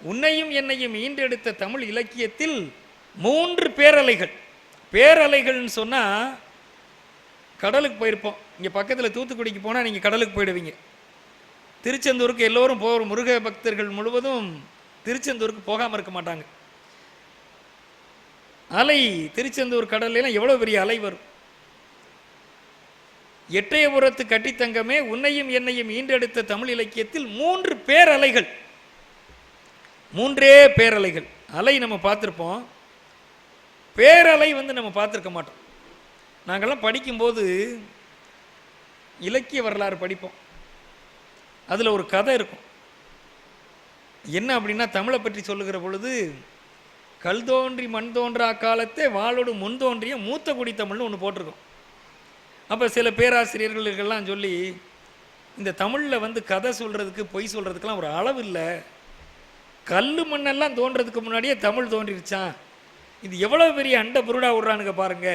உன்னையும் என்னையும் ஈண்டெடுத்த தமிழ் இலக்கியத்தில் 3 பேரலைகள். பேரலைகள்னு சொன்னால் கடலுக்கு போயிருப்போம். இங்கே பக்கத்தில் தூத்துக்குடிக்கு போனால் நீங்கள் கடலுக்கு போயிடுவீங்க. திருச்செந்தூருக்கு எல்லோரும் போகிற முருக பக்தர்கள் முழுவதும் திருச்செந்தூருக்கு போகாமல் இருக்க மாட்டாங்க. அலை திருச்செந்தூர் கடல்லாம் எவ்வளோ பெரிய அலை வரும். எட்டயபுரத்து கட்டித்தங்கமே, உன்னையும் என்னையும் ஈண்டெடுத்த தமிழ் இலக்கியத்தில் 3 பேரலைகள். 3 பேரலைகள். அலை நம்ம பார்த்துருப்போம், பேரலை நம்ம பார்த்துருக்க மாட்டோம். நாங்கள்லாம் படிக்கும்போது இலக்கிய வரலாறு படிப்போம். அதில் ஒரு கதை இருக்கும். என்ன அப்படின்னா, தமிழை பற்றி சொல்லுகிற பொழுது, கல் தோன்றி மண் தோன்றா காலத்தே வாளோடு முன் தோன்றிய மூத்த குடி தமிழ்னு ஒன்று போட்டிருக்கோம். அப்போ சில பேராசிரியர்களெல்லாம் சொல்லி, இந்த தமிழில் கதை சொல்கிறதுக்கு பொய் சொல்கிறதுக்கெல்லாம் ஒரு அளவு இல்லை, கல் மண்ணெல்லாம் தோன்றதுக்கு முன்னாடியே தமிழ் தோன்றிருச்சான், இது எவ்வளோ பெரிய அண்ட புருடா விட்றானுங்க பாருங்க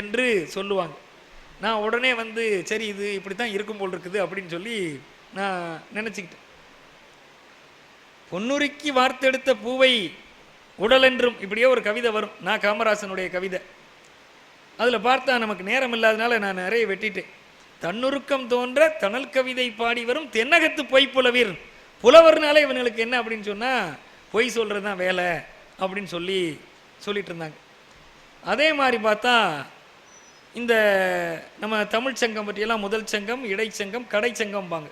என்று சொல்லுவாங்க. நான் உடனே சரி இது இப்படி தான் இருக்கும் போல் இருக்குது அப்படின்னு சொல்லி நான் நினச்சிக்கிட்டேன். பொன்னுரிக்கு வார்த்தெடுத்த பூவை உடல் என்றும் இப்படியே ஒரு கவிதை வரும். நான் காமராசனுடைய கவிதை. அதில் பார்த்தா நமக்கு நேரம் இல்லாதனால நான் நிறைய வெட்டிட்டேன். தன்னுருக்கம் தோன்ற தணல் கவிதை பாடி வரும் தென்னகத்து பொய் புலவீர். புலவர்னாலே இவனுங்களுக்கு என்ன அப்படின்னு சொன்னால் பொய் சொல்கிறது தான் வேலை அப்படின்னு சொல்லிட்டு இருந்தாங்க. அதே மாதிரி பார்த்தா இந்த நம்ம தமிழ் சங்கம் பற்றியெல்லாம் முதல் சங்கம், இடைச்சங்கம், கடைச்சங்கம்பாங்க.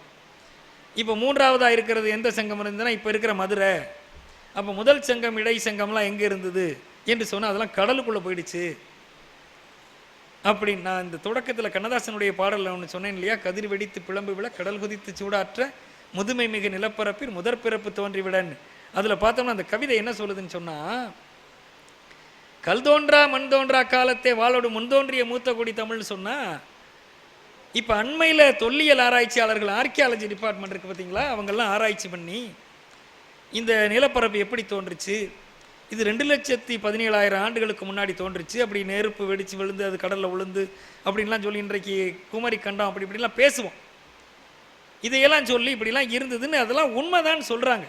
இப்போ மூன்றாவதாக இருக்கிறது எந்த சங்கம் இருந்ததுன்னா இப்போ இருக்கிற மதுரை. அப்போ முதல் சங்கம் இடை சங்கம்லாம் எங்கே இருந்தது என்று சொன்னால் அதெல்லாம் கடலுக்குள்ளே போயிடுச்சு அப்படின்னு. நான் இந்த தொடக்கத்தில் கண்ணதாசனுடைய பாடலில் ஒன்று சொன்னேன் இல்லையா, கதிர் வெடித்து பிளம்பு விழ கடல் குதித்து சூடாற்ற முதுமை மிகு நிலப்பரப்பில் முதற் பிறப்பு தோன்றிவிடன். அதில் பார்த்தோம்னா அந்த கவிதை என்ன சொல்லுதுன்னு சொன்னால், கல் தோன்றா மண் தோன்றா காலத்தே வாழோடு முன்தோன்றிய மூத்த குடி தமிழ்னு சொன்னால், இப்போ அண்மையில் தொல்லியல் ஆராய்ச்சியாளர்கள் ஆர்கியாலஜி டிபார்ட்மெண்ட் இருக்குது பார்த்தீங்களா, அவங்கெல்லாம் ஆராய்ச்சி பண்ணி இந்த நிலப்பரப்பு எப்படி தோன்றுச்சு, இது 2,17,000 ஆண்டுகளுக்கு முன்னாடி தோன்றுச்சு, அப்படி நெருப்பு வெடித்து விழுந்து அது கடலில் விழுந்து அப்படின்லாம் சொல்லி இன்றைக்கு குமரி கண்டம் அப்படி இப்படிலாம் பேசுவோம். இதையெல்லாம் சொல்லி இப்படிலாம் இருந்ததுன்னு அதெல்லாம் உண்மைதான் சொல்கிறாங்க.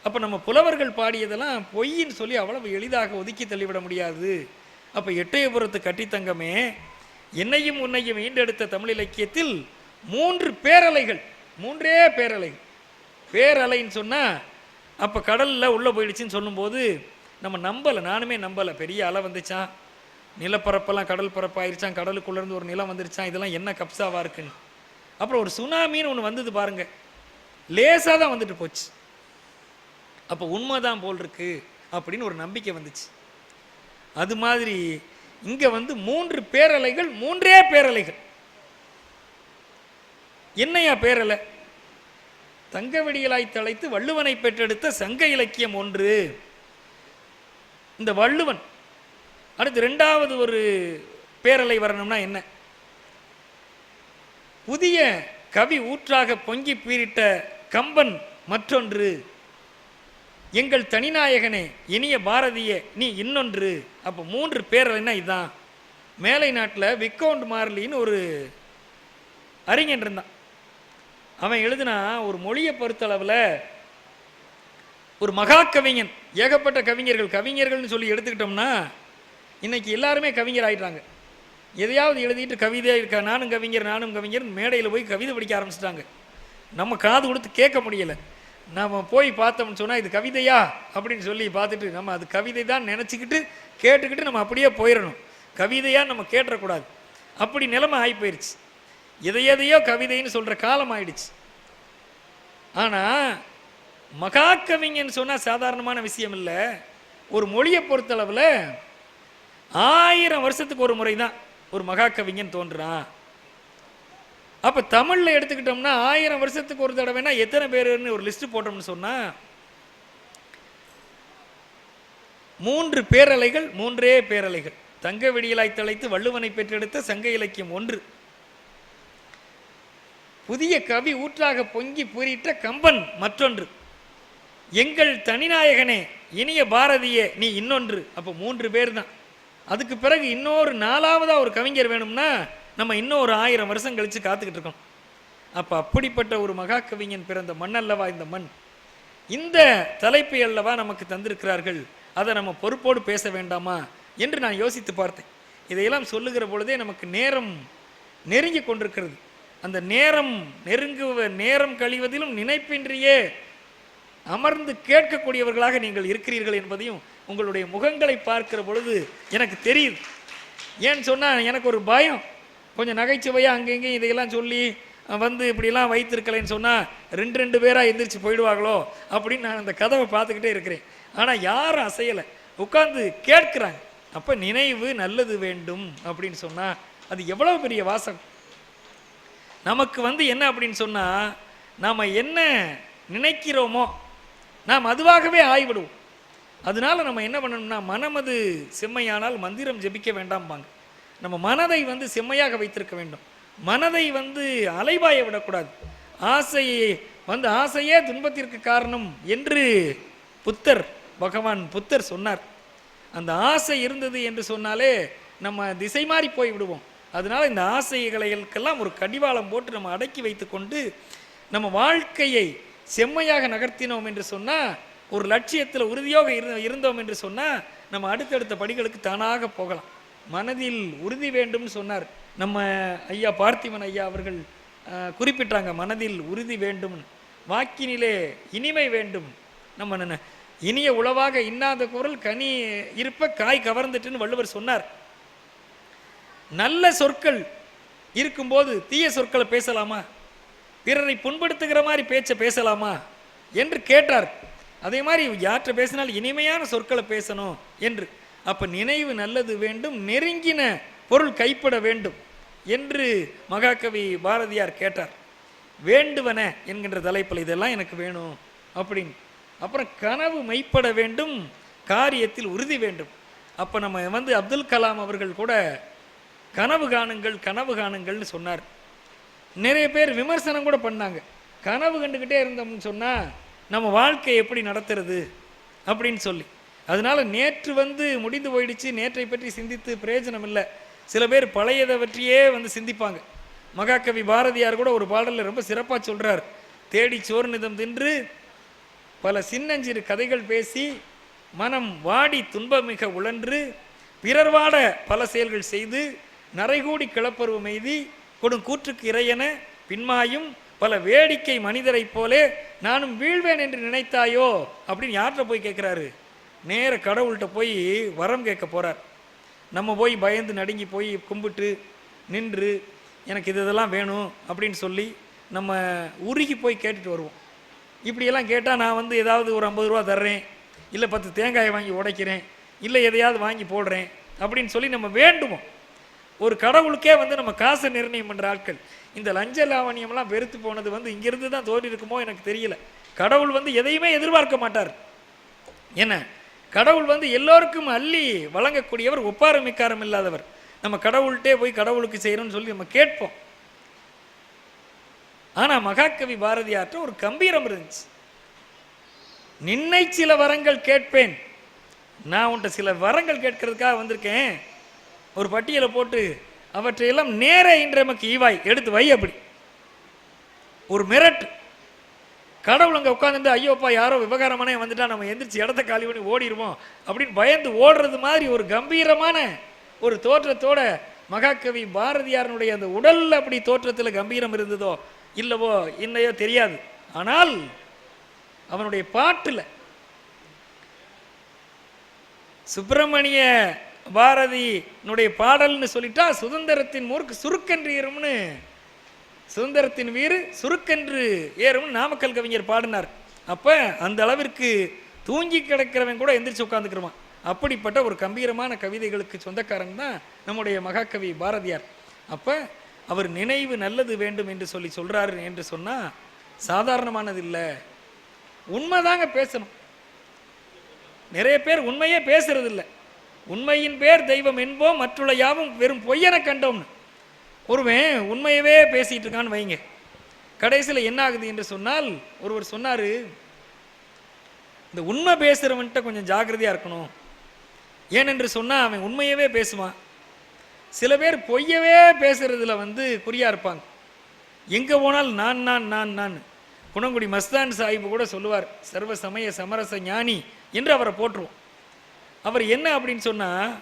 அப்போ நம்ம புலவர்கள் பாடியதெல்லாம் பொய்ன்னு சொல்லி அவ்வளவு எளிதாக ஒதுக்கி தள்ளிவிட முடியாது. அப்போ எட்டயபுரத்து கட்டித்தங்கமே, என்னையும் உன்னையும் ஈண்டெடுத்த தமிழ் இலக்கியத்தில் 3 பேரலைகள், 3 பேரலைகள். பேரலைன்னு சொன்னால் அப்போ கடலில் உள்ளே போயிடுச்சுன்னு சொல்லும்போது நம்ம நம்பலை, நானுமே நம்பலை. பெரிய அலை வந்துச்சான், நிலப்பரப்பெல்லாம் கடல் பரப்பாயிருச்சான், கடலுக்குள்ளேருந்து ஒரு நிலம் வந்துருச்சான், இதெல்லாம் என்ன கப்சாவாக இருக்குன்னு. அப்புறம் ஒரு சுனாமின்னு ஒன்று வந்தது பாருங்க, லேசாக தான் வந்துட்டு போச்சு. அப்போ உண்மைதான் போல் இருக்கு அப்படின்னு ஒரு நம்பிக்கை வந்துச்சு. அது மாதிரி இங்கே 3 பேரலைகள், 3 பேரலைகள். என்னையா பேரலை? தங்க வெடியலாய் தழைத்து வள்ளுவனை பெற்றெடுத்த சங்க இலக்கியம் 1. இந்த வள்ளுவன். அடுத்து 2வது ஒரு பேரலை வரணும்னா என்ன? புதிய கவி ஊற்றாக பொங்கி பீரிட்ட கம்பன் மற்றொன்று. எங்கள் தனிநாயகனே இனிய பாரதிய நீ இன்னொன்று. அப்போ 3 பேரலைன்னா இதுதான். மேலை நாட்டில் விக்கவுண்ட் மார்லின்னு ஒரு அறிஞன் இருந்தான். அவன் எழுதினா ஒரு மொழியை பொறுத்தளவில் ஒரு மகா கவிஞன். ஏகப்பட்ட கவிஞர்கள்னு சொல்லி எடுத்துக்கிட்டோம்னா இன்னைக்கு எல்லாருமே கவிஞர் ஆகிட்டாங்க. எதையாவது எழுதிட்டு கவிதை நானும் கவிஞர் மேடையில் போய் கவிதை படிக்க ஆரம்பிச்சிட்டாங்க. நம்ம காது கொடுத்து கேட்க முடியலை. நம்ம போய் பார்த்தோம்னு சொன்னால் இது கவிதையா அப்படின்னு சொல்லி பார்த்துட்டு நம்ம அது கவிதை தான் நினச்சிக்கிட்டு கேட்டுக்கிட்டு நம்ம அப்படியே போயிடணும். கவிதையாக நம்ம கேட்டுறக்கூடாது. அப்படி நிலைமை ஆகி போயிடுச்சு. எதையோ கவிதைன்னு சொல்கிற காலம் ஆயிடுச்சு. ஆனால் மகா கவிஞன்னு சொன்னால் சாதாரணமான விஷயம் இல்லை. ஒரு மொழியை பொறுத்தளவில் 1000 வருஷத்துக்கு ஒரு முறை தான் ஒரு மகா கவிஞன் தோன்றுறான். அப்போ தமிழில் எடுத்துக்கிட்டோம்னா 1000 வருஷத்துக்கு ஒரு தடவைனா எத்தனை பேருன்னு ஒரு லிஸ்ட்டு போட்டோம்னு சொன்னால் 3 பேரலைகள், 3 பேரலைகள். தங்க வெடியலாய் தழைத்து வள்ளுவனை பெற்றெடுத்த சங்க இலக்கியம் 1. புதிய கவி ஊற்றாக பொங்கி பூரிட்ட கம்பன் மற்றொன்று. எங்கள் தனிநாயகனே இனிய பாரதிய நீ இன்னொன்று. அப்போ 3 பேர் தான். அதுக்கு பிறகு இன்னொரு 4வதாக ஒரு கவிஞர் வேணும்னா நம்ம இன்னொரு 1000 வருஷம் கழித்து காத்துக்கிட்டு இருக்கோம். அப்போ அப்படிப்பட்ட ஒரு மகா கவிஞன் பிறந்த மண் அல்லவா இந்த மண். இந்த தலைப்பை அல்லவா நமக்கு தந்திருக்கிறார்கள். அதை நம்ம பொறுப்போடு பேச வேண்டாமா என்று நான் யோசித்து பார்த்தேன். இதையெல்லாம் சொல்லுகிற பொழுதே நமக்கு நேரம் நெருங்கி கொண்டிருக்கிறது. அந்த நேரம் கழிவதிலும் நினைப்பின்றியே அமர்ந்து கேட்கக்கூடியவர்களாக நீங்கள் இருக்கிறீர்கள் என்பதையும் உங்களுடைய முகங்களை பார்க்கிற பொழுது எனக்கு தெரியுது. ஏன்னு சொன்னால் எனக்கு ஒரு பயம். கொஞ்சம் நகைச்சுவையாக அங்கெங்கேயும் இதையெல்லாம் சொல்லி இப்படிலாம் வைத்திருக்கலைன்னு சொன்னால் 2 பேராக எந்திரிச்சு போயிடுவாங்களோ அப்படின்னு நான் அந்த கதவை பார்த்துக்கிட்டே இருக்கிறேன். ஆனால் யாரும் அசையலை, உட்கார்ந்து கேட்குறாங்க. அப்போ நினைவு நல்லது வேண்டும் அப்படின்னு சொன்னால் அது எவ்வளோ பெரிய வாசகம். நமக்கு என்ன அப்படின்னு சொன்னால் நாம் என்ன நினைக்கிறோமோ நாம் அதுவாகவே ஆய்விடுவோம். அதனால நம்ம என்ன பண்ணணும்னா மனமது செம்மையானால் மந்திரம் ஜெபிக்க வேண்டாம்பாங்க. நம்ம மனதை செம்மையாக வைத்திருக்க வேண்டும். மனதை அலைவாய விடக்கூடாது. ஆசையே துன்பத்திற்கு காரணம் என்று பகவான் புத்தர் சொன்னார். அந்த ஆசை இருந்தது என்று சொன்னாலே நம்ம திசை மாறி போய் விடுவோம். அதனால இந்த ஆசைகளுக்கெல்லாம் ஒரு கடிவாளம் போட்டு நம்ம அடக்கி வைத்து கொண்டு நம்ம வாழ்க்கையை செம்மையாக நகர்த்தினோம் என்று சொன்னால் ஒரு லட்சியத்தில் உறுதியாக இருந்தோம் என்று சொன்னால் நம்ம அடுத்தடுத்த படிகளுக்கு தானாக போகலாம். மனதில் உறுதி வேண்டும்னு சொன்னார் நம்ம ஐயா பார்த்திபன் ஐயா அவர்கள் குறிப்பிட்டாங்க. மனதில் உறுதி வேண்டும், வாக்கினிலே இனிமை வேண்டும். நம்ம இனிய உளவாக இன்னாத குரல் கனி இருப்ப காய் கவர்ந்துட்டுன்னு வள்ளுவர் சொன்னார். நல்ல சொற்கள் இருக்கும்போது தீய சொற்களை பேசலாமா, பிறரை புண்படுத்துகிற மாதிரி பேச்சை பேசலாமா என்று கேட்டார். அதே மாதிரி யாற்றை பேசினால் இனிமையான சொற்களை பேசணும் என்று. அப்போ நினைவு நல்லது வேண்டும், நெருங்கின பொருள் கைப்பட வேண்டும் என்று மகாகவி பாரதியார் கேட்டார். வேண்டுவன என்கின்ற தலைப்பில் இதெல்லாம் எனக்கு வேணும் அப்படின்னு. அப்புறம் கனவு மெய்ப்பட வேண்டும், காரியத்தில் உறுதி வேண்டும். அப்போ நம்ம அப்துல் கலாம் அவர்கள் கூட கனவு காணுங்கள் கனவு காணுங்கள்னு சொன்னார். நிறைய பேர் விமர்சனம் கூட பண்ணாங்க. கனவு கண்டுக்கிட்டே இருந்தோம்னு சொன்னால் நம்ம வாழ்க்கையை எப்படி நடத்துறது அப்படின்னு சொல்லி. அதனால நேற்று முடிந்து போயிடுச்சு, நேற்றை பற்றி சிந்தித்து பிரயோஜனம் இல்லை. சில பேர் பழையதை பற்றியே சிந்திப்பாங்க. மகாகவி பாரதியார் கூட ஒரு பாடலில் ரொம்ப சிறப்பாக சொல்கிறார். தேடி சோர்நிதம் தின்று பல சின்னஞ்சிறு கதைகள் பேசி மனம் வாடி துன்பமிக உழன்று பிறர் வாட பல செயல்கள் செய்து நரைகூடி கிளப்பருவம் எய்தி கொடும் கூற்றுக்கு இறையென பின்மாயும் பல வேடிக்கை மனிதரை போலே நானும் வீழ்வேன் என்று நினைத்தாயோ அப்படின்னு யார்கிட்ட போய் கேட்குறாரு? நேர கடவுள்கிட்ட போய் வரம் கேட்க போகிறார். நம்ம போய் பயந்து நடுங்கி போய் கும்பிட்டு நின்று எனக்கு இதெல்லாம் வேணும் அப்படின்னு சொல்லி நம்ம உருகி போய் கேட்டுட்டு வருவோம். இப்படியெல்லாம் கேட்டால் நான் ஏதாவது ஒரு 50 ரூபா தர்றேன், இல்லை 10 தேங்காயை வாங்கி உடைக்கிறேன், இல்லை எதையாவது வாங்கி போடுறேன் அப்படின்னு சொல்லி நம்ம வேண்டுவோம். ஒரு கடவுளுக்கே நம்ம காசை நிர்ணயம் பண்ணுற ஆட்கள். இந்த லஞ்ச லாவணியம்லாம் வெறுத்து போனது இங்கிருந்து தான் தோன்றி இருக்குமோ எனக்கு தெரியல. கடவுள் எதையுமே எதிர்பார்க்க மாட்டார். என்ன, கடவுள் எல்லோருக்கும் அள்ளி வழங்கக்கூடியவர், ஒப்பாரம் மிக்காரம் இல்லாதவர். நம்ம கடவுள்கிட்டே போய் கடவுளுக்கு செய்யணும்னு சொல்லி நம்ம கேட்போம். ஆனால் மகாகவி பாரதியார்ட்ட ஒரு கம்பீரம் இருந்துச்சு. நின்னை சில வரங்கள் கேட்பேன், நான் உன்ட்ட சில வரங்கள் கேட்கறதுக்காக வந்திருக்கேன், ஒரு பட்டியலை போட்டு அவற்றையெல்லாம் நேர இன்றமக்கு ஈவாய் எடுத்து வை. அப்படி ஒரு மிரட்டு. கடவுள் அங்கே உட்காந்துட்டு ஐயோப்பா யாரோ விவகாரமானே வந்துட்டா நம்ம எந்திரிச்சு இடத்த காலி பண்ணி ஓடிடுவோம் அப்படின்னு பயந்து ஓடுறது மாதிரி ஒரு கம்பீரமான ஒரு தோற்றத்தோட மகாகவி பாரதியாரனுடைய அந்த உடல் அப்படி தோற்றத்தில் கம்பீரம் இருந்ததோ இல்லவோ இன்னையோ தெரியாது. ஆனால் அவனுடைய பாட்டில் சுப்பிரமணிய பாரதியினுடைய பாடல்னு சொல்லிட்டா சுதந்திரத்தின் மூர்க்கு சுருக்கென்று ஏறும்னு, சுதந்திரத்தின் வீறு சுருக்கென்று ஏறும்னு நாமக்கல் கவிஞர் பாடினார். அப்போ அந்த அளவிற்கு தூங்கி கிடக்கிறவன் கூட எந்திரிச்சு உட்காந்துக்கிறவான். அப்படிப்பட்ட ஒரு கம்பீரமான கவிதைகளுக்கு சொந்தக்காரன் தான் நம்முடைய மகாகவி பாரதியார். அப்போ அவர் நினைவு நல்லது வேண்டும் என்று சொல்லி சொல்கிறாரு என்று சொன்னால் சாதாரணமானது இல்லை. உண்மைதாங்க பேசணும். நிறைய பேர் உண்மையே பேசுறது இல்லை. உண்மையின் பேர் தெய்வம் என்போம், மற்றுள்ள யாவும் வெறும் பொய்யென கண்டோம்னு. ஒருவன் உண்மையவே பேசிகிட்டு இருக்கான்னு வைங்க, கடைசியில் என்ன ஆகுது என்று சொன்னால், ஒருவர் சொன்னார், இந்த உண்மை பேசுகிறவன்கிட்ட கொஞ்சம் ஜாக்கிரதையாக இருக்கணும். ஏனென்று சொன்னால் அவன் உண்மையவே பேசுவான். சில பேர் பொய்யவே பேசுகிறதுல குறியாக இருப்பாங்க. எங்கே போனால் நான் நான் நான் நான். குணங்குடி மஸ்தான் சாஹிப் கூட சொல்லுவார், சர்வ சமய சமரச ஞானி என்று அவரை போற்றுவோம். அவர் என்ன அப்படின்னு சொன்னால்,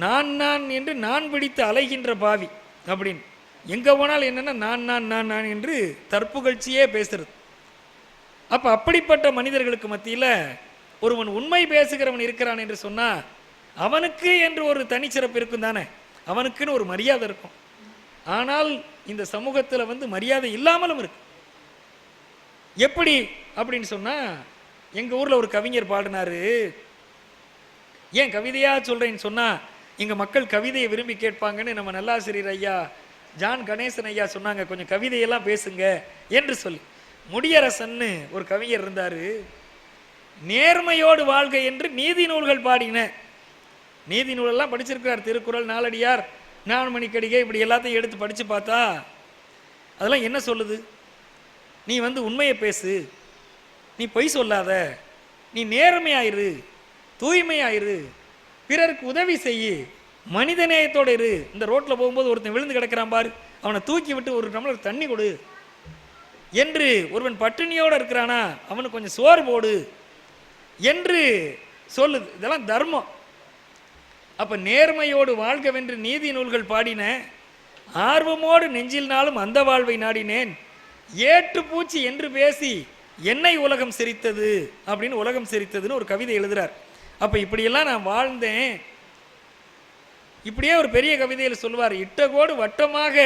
நான் நான் என்று நான் பிடித்து அலைகின்ற பாவி அப்படின்னு. எங்கே போனால் என்னென்னா நான் நான் நான் நான் என்று தற்புகழ்ச்சியே பேசுறது. அப்போ அப்படிப்பட்ட மனிதர்களுக்கு மத்தியில் ஒருவன் உண்மை பேசுகிறவன் இருக்கிறான் என்று சொன்னால் அவனுக்கு என்று ஒரு தனிச்சிறப்பு இருக்கும் தானே, அவனுக்குன்னு ஒரு மரியாதை இருக்கும். ஆனால் இந்த சமூகத்தில் மரியாதை இல்லாமலும் இருக்கு. எப்படி அப்படின்னு சொன்னால், எங்கள் ஊரில் ஒரு கவிஞர் பாடினார். ஏன் கவிதையாக சொல்கிறேன்னு சொன்னால், எங்கள் மக்கள் கவிதையை விரும்பி கேட்பாங்கன்னு நம்ம நல்லாசிரியர் ஐயா ஜான் கணேசன் ஐயா சொன்னாங்க, கொஞ்சம் கவிதையெல்லாம் பேசுங்க என்று சொல்லி. முடியரசன்னு ஒரு கவிஞர் இருந்தார். நேர்மையோடு வாழ்க என்று நீதி நூல்கள் பாடின. நீதி நூலெல்லாம் படிச்சிருக்கிறார். திருக்குறள், நாலடியார், 4 மணிக்கடிகை, இப்படி எல்லாத்தையும் எடுத்து படித்து பார்த்தா அதெல்லாம் என்ன சொல்லுது? நீ உண்மையை பேசு, நீ பொய் சொல்லாத, நீ நேர்மையாயிரு, தூய்மையாயிரு, பிறருக்கு உதவி செய்யு, மனிதநேயத்தோடு இரு. இந்த ரோட்டில் போகும்போது ஒருத்தன் விழுந்து கிடக்கிறான் பாரு, அவனை தூக்கி விட்டு ஒரு டம்ளர் தண்ணி கொடு என்று. ஒருவன் பட்டினியோடு இருக்கிறானா அவனுக்கு கொஞ்சம் சோறு போடு என்று சொல்லுது. இதெல்லாம் தர்மம். அப்போ நேர்மையோடு வாழ்கவென்று நீதி நூல்கள் பாடின, ஆர்வமோடு நெஞ்சில்னாலும் அந்த வாழ்வை நாடினேன், ஏற்று பூச்சி என்று பேசி என்னை உலகம் சிரித்தது அப்படின்னு உலகம் சிரித்ததுன்னு ஒரு கவிதை எழுதுறார். அப்போ இப்படியெல்லாம் நான் வாழ்ந்தேன். இப்படியே ஒரு பெரிய கவிதையில் சொல்லுவார், இட்ட கோடு வட்டமாக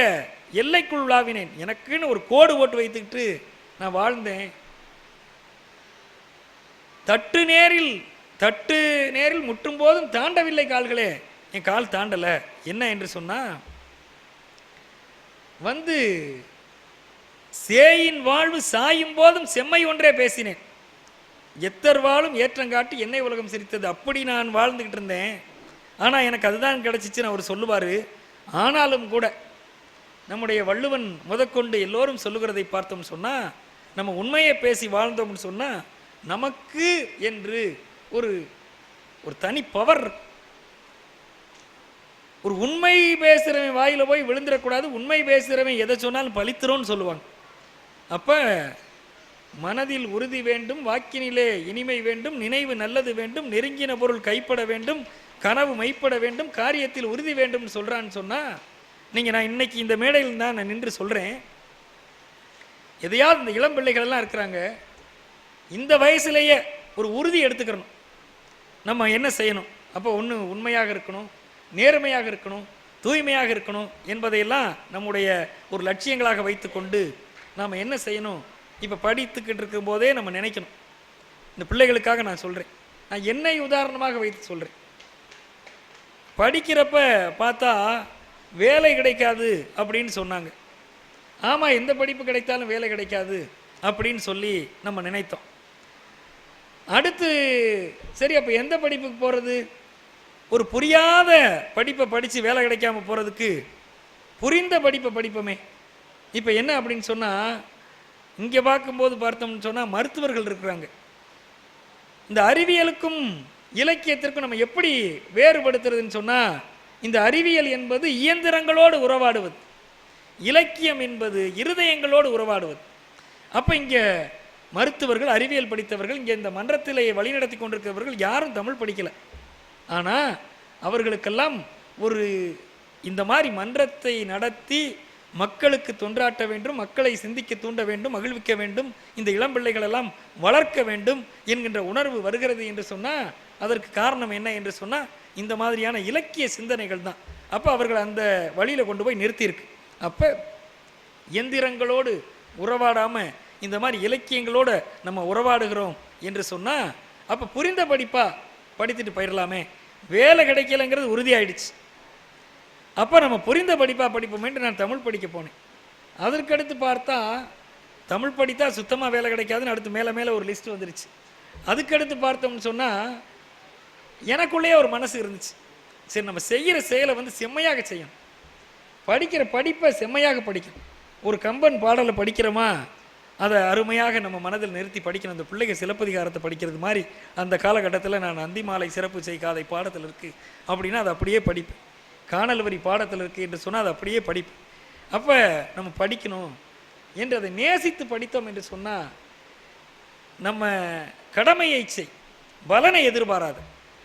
எல்லைக்குள் உலாவினேன், எனக்குன்னு ஒரு கோடு போட்டு வைத்துக்கிட்டு நான் வாழ்ந்தேன். தட்டு நேரில் முட்டும் போதும் தாண்டவில்லை கால்களே, என் கால் தாண்டலை. என்ன என்று சொன்னால், வந்து சேயின் வாழ்வு சாயும் போதும் செம்மை ஒன்றே பேசினேன், எத்தர் வாழும் ஏற்றங்காட்டி என்னை உலகம் சிரித்தது. அப்படி நான் வாழ்ந்துக்கிட்டு இருந்தேன். ஆனால் எனக்கு அதுதான் கிடச்சிச்சுன்னு அவர் சொல்லுவார். ஆனாலும் கூட நம்முடைய வள்ளுவன் முதற்கொண்டு எல்லோரும் சொல்லுகிறதை பார்த்தோம்னு சொன்னால், நம்ம உண்மையை பேசி வாழ்ந்தோம்னு சொன்னால் நமக்கு என்று ஒரு தனி பவர். ஒரு உண்மை பேசுகிறவன் வாயில் போய் விழுந்துடக்கூடாது. உண்மை பேசுகிறவன் எதை சொன்னாலும் பழித்துறோன்னு சொல்லுவாங்க. அப்போ மனதில் உறுதி வேண்டும், வாக்கினிலே இனிமை வேண்டும், நினைவு நல்லது வேண்டும், நெருங்கின பொருள் கைப்பட வேண்டும், கனவு மைப்பட வேண்டும், காரியத்தில் உறுதி வேண்டும்னு சொல்கிறான்னு சொன்னால், நான் இன்னைக்கு இந்த மேடையில் தான் நான் நின்று சொல்கிறேன். எதையாவது இந்த இளம் பிள்ளைகளெல்லாம் இருக்கிறாங்க, இந்த வயசுலேயே ஒரு உறுதி எடுத்துக்கிறணும். நம்ம என்ன செய்யணும்? அப்போ ஒன்று உண்மையாக இருக்கணும், நேர்மையாக இருக்கணும், தூய்மையாக இருக்கணும் என்பதையெல்லாம் நம்முடைய ஒரு லட்சியங்களாக வைத்து கொண்டு நாம் என்ன செய்யணும்? இப்போ படித்துக்கிட்டு இருக்கும் போதே நம்ம நினைக்கணும். இந்த பிள்ளைகளுக்காக நான் சொல்கிறேன், நான் என்னை உதாரணமாக வைத்து சொல்கிறேன். படிக்கிறப்ப பார்த்தா வேலை கிடைக்காது அப்படின்னு சொன்னாங்க. ஆமாம், எந்த படிப்பு கிடைத்தாலும் வேலை கிடைக்காது அப்படின்னு சொல்லி நம்ம நினைத்தோம். அடுத்து சரி, அப்போ எந்த படிப்புக்கு போகிறது? ஒரு புரியாத படிப்பை படித்து வேலை கிடைக்காம போகிறதுக்கு புரிந்த படிப்பை படிப்போமே. இப்போ என்ன அப்படின்னு சொன்னால், இங்கே பார்க்கும்போது பார்த்தோம்னு சொன்னால் மருத்துவர்கள் இருக்கிறாங்க. இந்த அறிவியலுக்கும் இலக்கியத்திற்கும் நம்ம எப்படி வேறுபடுத்துறதுன்னு சொன்னால், இந்த அறிவியல் என்பது இயந்திரங்களோடு உறவாடுவது, இலக்கியம் என்பது இருதயங்களோடு உறவாடுவது. அப்போ இங்கே மருத்துவர்கள், அறிவியல் படித்தவர்கள், இங்கே இந்த மன்றத்திலே வழிநடத்தி கொண்டிருக்கிறவர்கள் யாரும் தமிழ் படிக்கலை. ஆனால் அவர்களுக்கெல்லாம் ஒரு இந்த மாதிரி மன்றத்தை நடத்தி மக்களுக்கு தொண்டாற்ற வேண்டும், மக்களை சிந்திக்க தூண்ட வேண்டும், மகிழ்விக்க வேண்டும், இந்த இளம் பிள்ளைகளெல்லாம் வளர்க்க வேண்டும் என்கின்ற உணர்வு வருகிறது என்று சொன்னால், அதற்கு காரணம் என்ன என்று சொன்னால், இந்த மாதிரியான இலக்கிய சிந்தனைகள் தான். அப்போ அவர்கள் அந்த வழியில் கொண்டு போய் நிறுத்தியிருக்கு. அப்போ எந்திரங்களோடு உறவாடாமல் இந்த மாதிரி இலக்கியங்களோடு நம்ம உறவாடுகிறோம் என்று சொன்னால், அப்போ புரிந்த படிப்பாக படித்துட்டு போயிடலாமே, வேலை கிடைக்கலைங்கிறது உறுதியாயிடுச்சு. அப்போ நம்ம புரிந்த படிப்பாக படிப்போமேன்ட்டு நான் தமிழ் படிக்க போனேன். அதற்கடுத்து பார்த்தா தமிழ் படித்தா சுத்தமாக வேலை கிடைக்காதுன்னு அடுத்து மேலே மேலே ஒரு லிஸ்ட் வந்துருச்சு. அதுக்கடுத்து பார்த்தோம்னு சொன்னால் எனக்குள்ளேயே ஒரு மனசு இருந்துச்சு, சரி நம்ம செய்கிற செயலை வந்து செம்மையாக செய்யணும், படிக்கிற படிப்பை செம்மையாக படிக்கணும். ஒரு கம்பன் பாடலை படிக்கிறோமா, அதை அருமையாக நம்ம மனதில் நிறுத்தி படிக்கணும். அந்த பிள்ளைங்க சிலப்பதிகாரத்தை படிக்கிறது மாதிரி அந்த காலகட்டத்தில் நான் அந்தி மாலை சிறப்பு செய்காதை பாடத்தில் இருக்குது அப்படின்னா அதை அப்படியே படிப்பேன். காணல் வரி பாடத்தில் இருக்குது என்று சொன்னால் அதை அப்படியே படிப்பேன். அப்போ நம்ம படிக்கணும் என்று அதை நேசித்து படித்தோம் என்று சொன்னால், நம்ம கடமையை செய், பலனை எதிர்பாராது,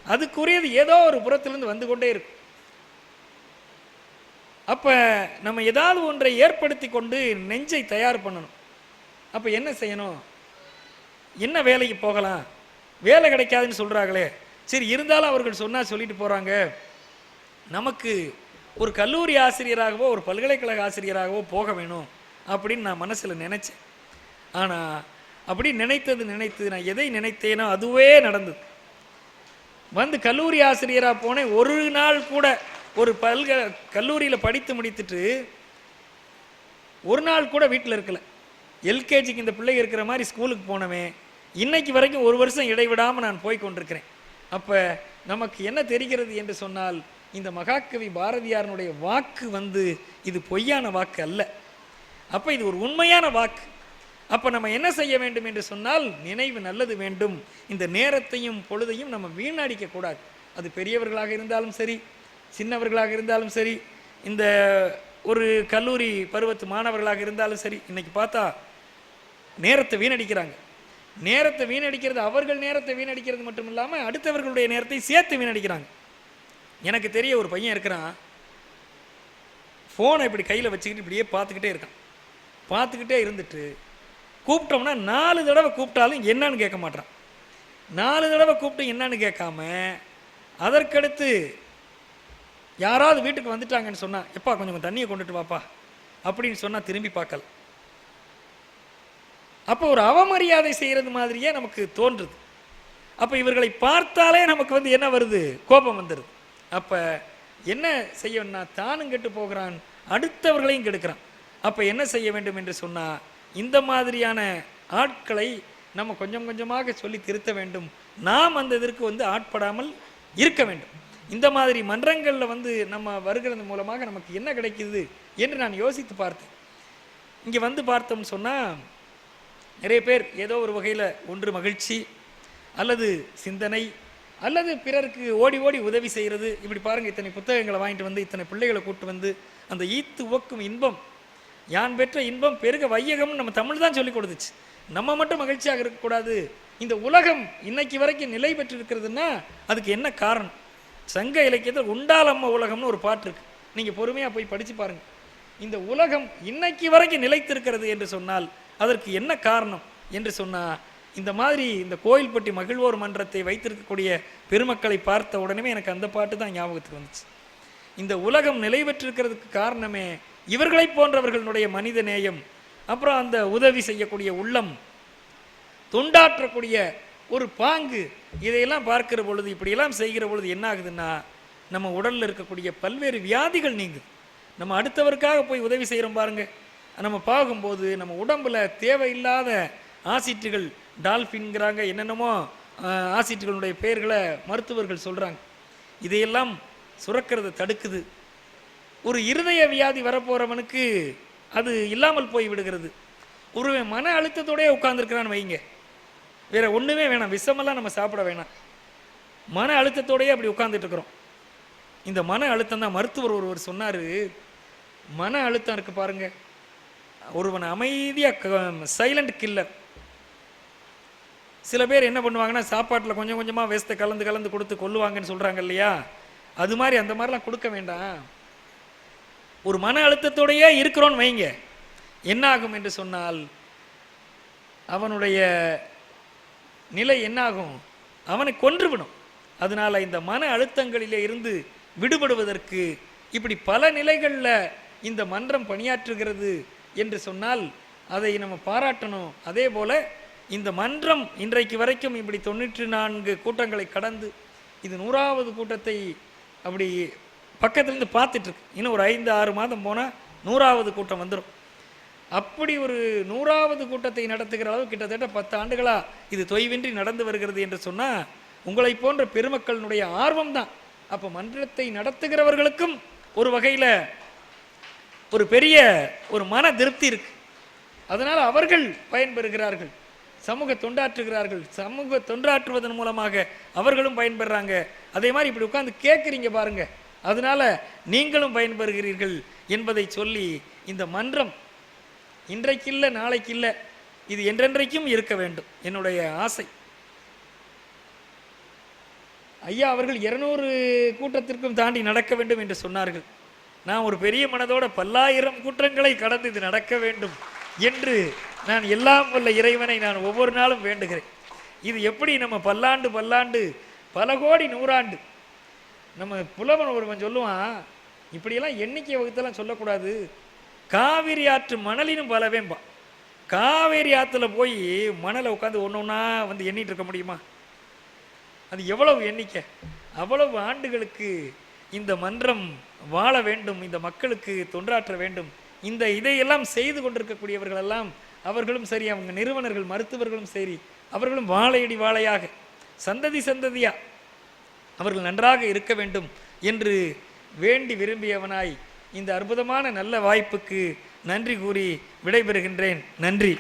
அதுக்குரியது ஏதோ ஒரு புறத்திலிருந்து வந்து கொண்டே இருக்கும். அப்போ நம்ம ஏதாவது ஒன்றை ஏற்படுத்தி கொண்டு நெஞ்சை தயார் பண்ணணும். அப்போ என்ன செய்யணும்? என்ன வேலைக்கு போகலாம்? வேலை கிடைக்காதுன்னு சொல்கிறாங்களே, சரி இருந்தாலும் அவர்கள் சொன்னால் சொல்லிட்டு போகிறாங்க, நமக்கு ஒரு கல்லூரி ஆசிரியராகவோ ஒரு பல்கலைக்கழக ஆசிரியராகவோ போக வேணும் அப்படின்னு நான் மனசில் நினச்சேன். ஆனால் அப்படி நினைத்து நான் எதை நினைத்தேனோ அதுவே நடந்தது. வந்து கல்லூரி ஆசிரியராக போனேன். ஒரு நாள் கூட ஒரு கல்லூரியில் படித்து முடித்துட்டு ஒரு நாள் கூட வீட்டில் இருக்கலை. எல்கேஜிக்கு இந்த பிள்ளைங்க இருக்கிற மாதிரி ஸ்கூலுக்கு போனவன் இன்னைக்கு வரைக்கும் ஒரு வருஷம் இடைவிடாமல் நான் போய் கொண்டிருக்கிறேன். அப்போ நமக்கு என்ன தெரிகிறது என்று சொன்னால், இந்த மகாகவி பாரதியாரனுடைய வாக்கு வந்து இது பொய்யான வாக்கு அல்ல. அப்போ இது ஒரு உண்மையான வாக்கு. அப்போ நம்ம என்ன செய்ய வேண்டும் என்று சொன்னால், நினைவு நல்லது வேண்டும். இந்த நேரத்தையும் பொழுதையும் நம்ம வீணடிக்கக்கூடாது. அது பெரியவர்களாக இருந்தாலும் சரி, சின்னவர்களாக இருந்தாலும் சரி, இந்த ஒரு கல்லூரி பருவத்து மாணவர்களாக இருந்தாலும் சரி, இன்றைக்கி பார்த்தா நேரத்தை வீணடிக்கிறாங்க. நேரத்தை வீணடிக்கிறது, அவர்கள் நேரத்தை வீணடிக்கிறது மட்டும் இல்லாமல் அடுத்தவர்களுடைய நேரத்தை சேர்த்து வீணடிக்கிறாங்க. எனக்கு தெரிய ஒரு பையன் இருக்கிறான், ஃபோனை இப்படி கையில் வச்சுக்கிட்டு இப்படியே பார்த்துக்கிட்டே இருக்கான். பார்த்துக்கிட்டே இருந்துட்டு கூப்பிட்டோம்னா 4 தடவை கூப்பிட்டாலும் என்னன்னு கேட்க மாட்டான். 4 தடவை கூப்பிட்டு என்னன்னு கேட்காம அதற்கடுத்து யாராவது வீட்டுக்கு வந்துட்டாங்கன்னு சொன்னால், எப்பா கொஞ்சம் தண்ணியை கொண்டுட்டு வாப்பா அப்படின்னு சொன்னால் திரும்பி பார்க்கல. அப்போ ஒரு அவமரியாதை செய்கிறது மாதிரியே நமக்கு தோன்றுது. அப்போ இவர்களை பார்த்தாலே நமக்கு என்ன வருது? கோபம் வந்துடுது. அப்போ என்ன செய்யணும்னா, தானும் கெட்டு போகிறான், அடுத்தவர்களையும் கெடுக்கிறான். அப்போ என்ன செய்ய வேண்டும் என்று சொன்னால், இந்த மாதிரியான ஆட்களை நம்ம கொஞ்சம் கொஞ்சமாக சொல்லி திருத்த வேண்டும். நாம் அந்த இதற்கு ஆட்படாமல் இருக்க வேண்டும். இந்த மாதிரி மன்றங்களில் நம்ம வருகிறது மூலமாக நமக்கு என்ன கிடைக்குது என்று நான் யோசித்து பார்த்தேன். இங்கே பார்த்தோம்னு சொன்னால் நிறைய பேர் ஏதோ ஒரு வகையில் ஒன்று மகிழ்ச்சி அல்லது சிந்தனை அல்லது பிறருக்கு ஓடி ஓடி உதவி செய்கிறது. இப்படி பாருங்கள், இத்தனை புத்தகங்களை வாங்கிட்டு இத்தனை பிள்ளைகளை கூப்பிட்டு அந்த ஈத்து உவக்கும் இன்பம், யான் பெற்ற இன்பம் பெருக வையகம்னு நம்ம தமிழ் தான் சொல்லி கொடுத்துச்சு. நம்ம மட்டும் மகிழ்ச்சியாக இருக்கக்கூடாது. இந்த உலகம் இன்னைக்கு வரைக்கும் நிலை பெற்றிருக்கிறதுனா அதுக்கு என்ன காரணம்? சங்க இலக்கியத்தில் உண்டாலம்ம உலகம்னு ஒரு பாட்டு இருக்கு, நீங்கள் பொறுமையாக போய் படித்து பாருங்கள். இந்த உலகம் இன்னைக்கு வரைக்கும் நிலைத்திருக்கிறது என்று சொன்னால் அதற்கு என்ன காரணம் என்று சொன்னால், இந்த மாதிரி இந்த கோயில்பட்டி மகிழ்வோர் மன்றத்தை வைத்திருக்கக்கூடிய பெருமக்களை பார்த்த உடனே எனக்கு அந்த பாட்டு தான் ஞாபகத்துக்கு வந்துச்சு. இந்த உலகம் நிலை பெற்றிருக்கிறதுக்கு காரணமே இவர்களை போன்றவர்களுடைய மனித நேயம், அப்புறம் அந்த உதவி செய்யக்கூடிய உள்ளம், தொண்டாற்றக்கூடிய ஒரு பாங்கு. இதையெல்லாம் பார்க்கிற பொழுது, இப்படியெல்லாம் செய்கிற பொழுது என்ன ஆகுதுன்னா, நம்ம உடலில் இருக்கக்கூடிய பல்வேறு வியாதிகள் நீங்குது. நம்ம அடுத்தவருக்காக போய் உதவி செய்கிறோம் பாருங்க, நம்ம பார்க்கும்போது நம்ம உடம்புல தேவையில்லாத ஆசிட்டுகள், டால்ஃபின்ங்கிறாங்க, என்னென்னமோ ஆசிட்டுகளுடைய பெயர்களை மருத்துவர்கள் சொல்கிறாங்க, இதையெல்லாம் சுரக்கிறத தடுக்குது. ஒரு இருதய வியாதி வரப்போகிறவனுக்கு அது இல்லாமல் போய் விடுகிறது. ஒரு மன அழுத்தத்தோடய உட்கார்ந்துருக்கிறான்னு வைங்க, வேற ஒன்றுமே வேணாம், விஷமெல்லாம் நம்ம சாப்பிட வேணாம், மன அழுத்தத்தோடையே அப்படி உட்கார்ந்துட்டு இருக்கிறோம். இந்த மன அழுத்தம் தான் மருத்துவர் ஒருவர் சொன்னார், மன அழுத்தம் இருக்கு பாருங்க, ஒருவன் அமைதியாக சைலண்ட் கில்லர். சில பேர் என்ன பண்ணுவாங்கன்னா, சாப்பாட்டில் கொஞ்சம் கொஞ்சமாக வேஸ்ட்டை கலந்து கலந்து கொடுத்து கொல்லுவாங்கன்னு சொல்கிறாங்க இல்லையா, அது மாதிரி அந்த மாதிரிலாம் கொடுக்க வேண்டாம். ஒரு மன அழுத்தத்தோடையே இருக்கிறோன்னு வைங்க, என்ன ஆகும் என்று சொன்னால் அவனுடைய நிலை என்னாகும், அவனை கொன்றுவிடும். அதனால இந்த மன அழுத்தங்களிலே இருந்து விடுபடுவதற்கு இப்படி பல நிலைகளில் இந்த மன்றம் பணியாற்றுகிறது என்று சொன்னால் அதை நம்ம பாராட்டணும். அதே போல் இந்த மன்றம் இன்றைக்கு வரைக்கும் இப்படி 94 கூட்டங்களை கடந்து இது 100வது கூட்டத்தை அப்படி பக்கத்துலேருந்து பார்த்துட்ருக்கு. இன்னும் ஒரு 5-6 மாதம் போனால் 100வது கூட்டம் வந்துடும். அப்படி ஒரு 100வது கூட்டத்தை நடத்துகிற அளவு கிட்டத்தட்ட 10 ஆண்டுகளாக இது தொய்வின்றி நடந்து வருகிறது என்று சொன்னால் உங்களை போன்ற பெருமக்களினுடைய ஆர்வம் தான். அப்போ மன்றத்தை நடத்துகிறவர்களுக்கும் ஒரு வகையில் ஒரு பெரிய ஒரு மன திருப்தி இருக்கு. அதனால் அவர்கள் பயன்பெறுகிறார்கள், சமூக தொண்டாற்றுகிறார்கள், சமூக தொண்டாற்றுவதன் மூலமாக அவர்களும் பயன்பெறாங்க. அதே மாதிரி இப்படி உட்கார்ந்து கேட்குறீங்க பாருங்க, அதனால நீங்களும் பயன்பெறுகிறீர்கள் என்பதை சொல்லி இந்த மன்றம் இன்றைக்கு இல்லை நாளைக்கு இல்லை, இது என்றென்றைக்கும் இருக்க வேண்டும் என்னுடைய ஆசை. ஐயா அவர்கள் 200 கூட்டத்திற்கும் தாண்டி நடக்க வேண்டும் என்று சொன்னார்கள். நான் ஒரு பெரிய மனதோட 10,000 கூட்டங்களை கடந்து இது நடக்க வேண்டும் என்று நான் எல்லாம் வல்ல இறைவனை நான் ஒவ்வொரு நாளும் வேண்டுகிறேன். இது எப்படி நம்ம பல்லாண்டு பல கோடி 100 ஆண்டு, நம்ம புலவன் ஒருவன் சொல்லுவான், இப்படியெல்லாம் எண்ணிக்கை வகுத்தெல்லாம் சொல்லக்கூடாது, காவிரி ஆற்று மணலினும் பலவேம்பா. காவேரி ஆற்றுல போய் மணலை உட்காந்து ஒன்று ஒன்றா எண்ணிட்டு இருக்க முடியுமா? அது எவ்வளவு எண்ணிக்கை, அவ்வளவு ஆண்டுகளுக்கு இந்த மன்றம் வாழ வேண்டும், இந்த மக்களுக்கு தொண்டாற்ற வேண்டும். இந்த இதையெல்லாம் செய்து கொண்டிருக்கக்கூடியவர்கள் எல்லாம் அவர்களும் சரி, அவங்க நிறுவனர்கள் மருத்துவர்களும் சரி, அவர்களும் வாழையடி வாழையாக சந்ததி சந்ததியா அவர்கள் நன்றாக இருக்க வேண்டும் என்று வேண்டி விரும்பியவனாய் இந்த அற்புதமான நல்ல வாய்ப்புக்கு நன்றி கூறி விடைபெறுகின்றேன். நன்றி.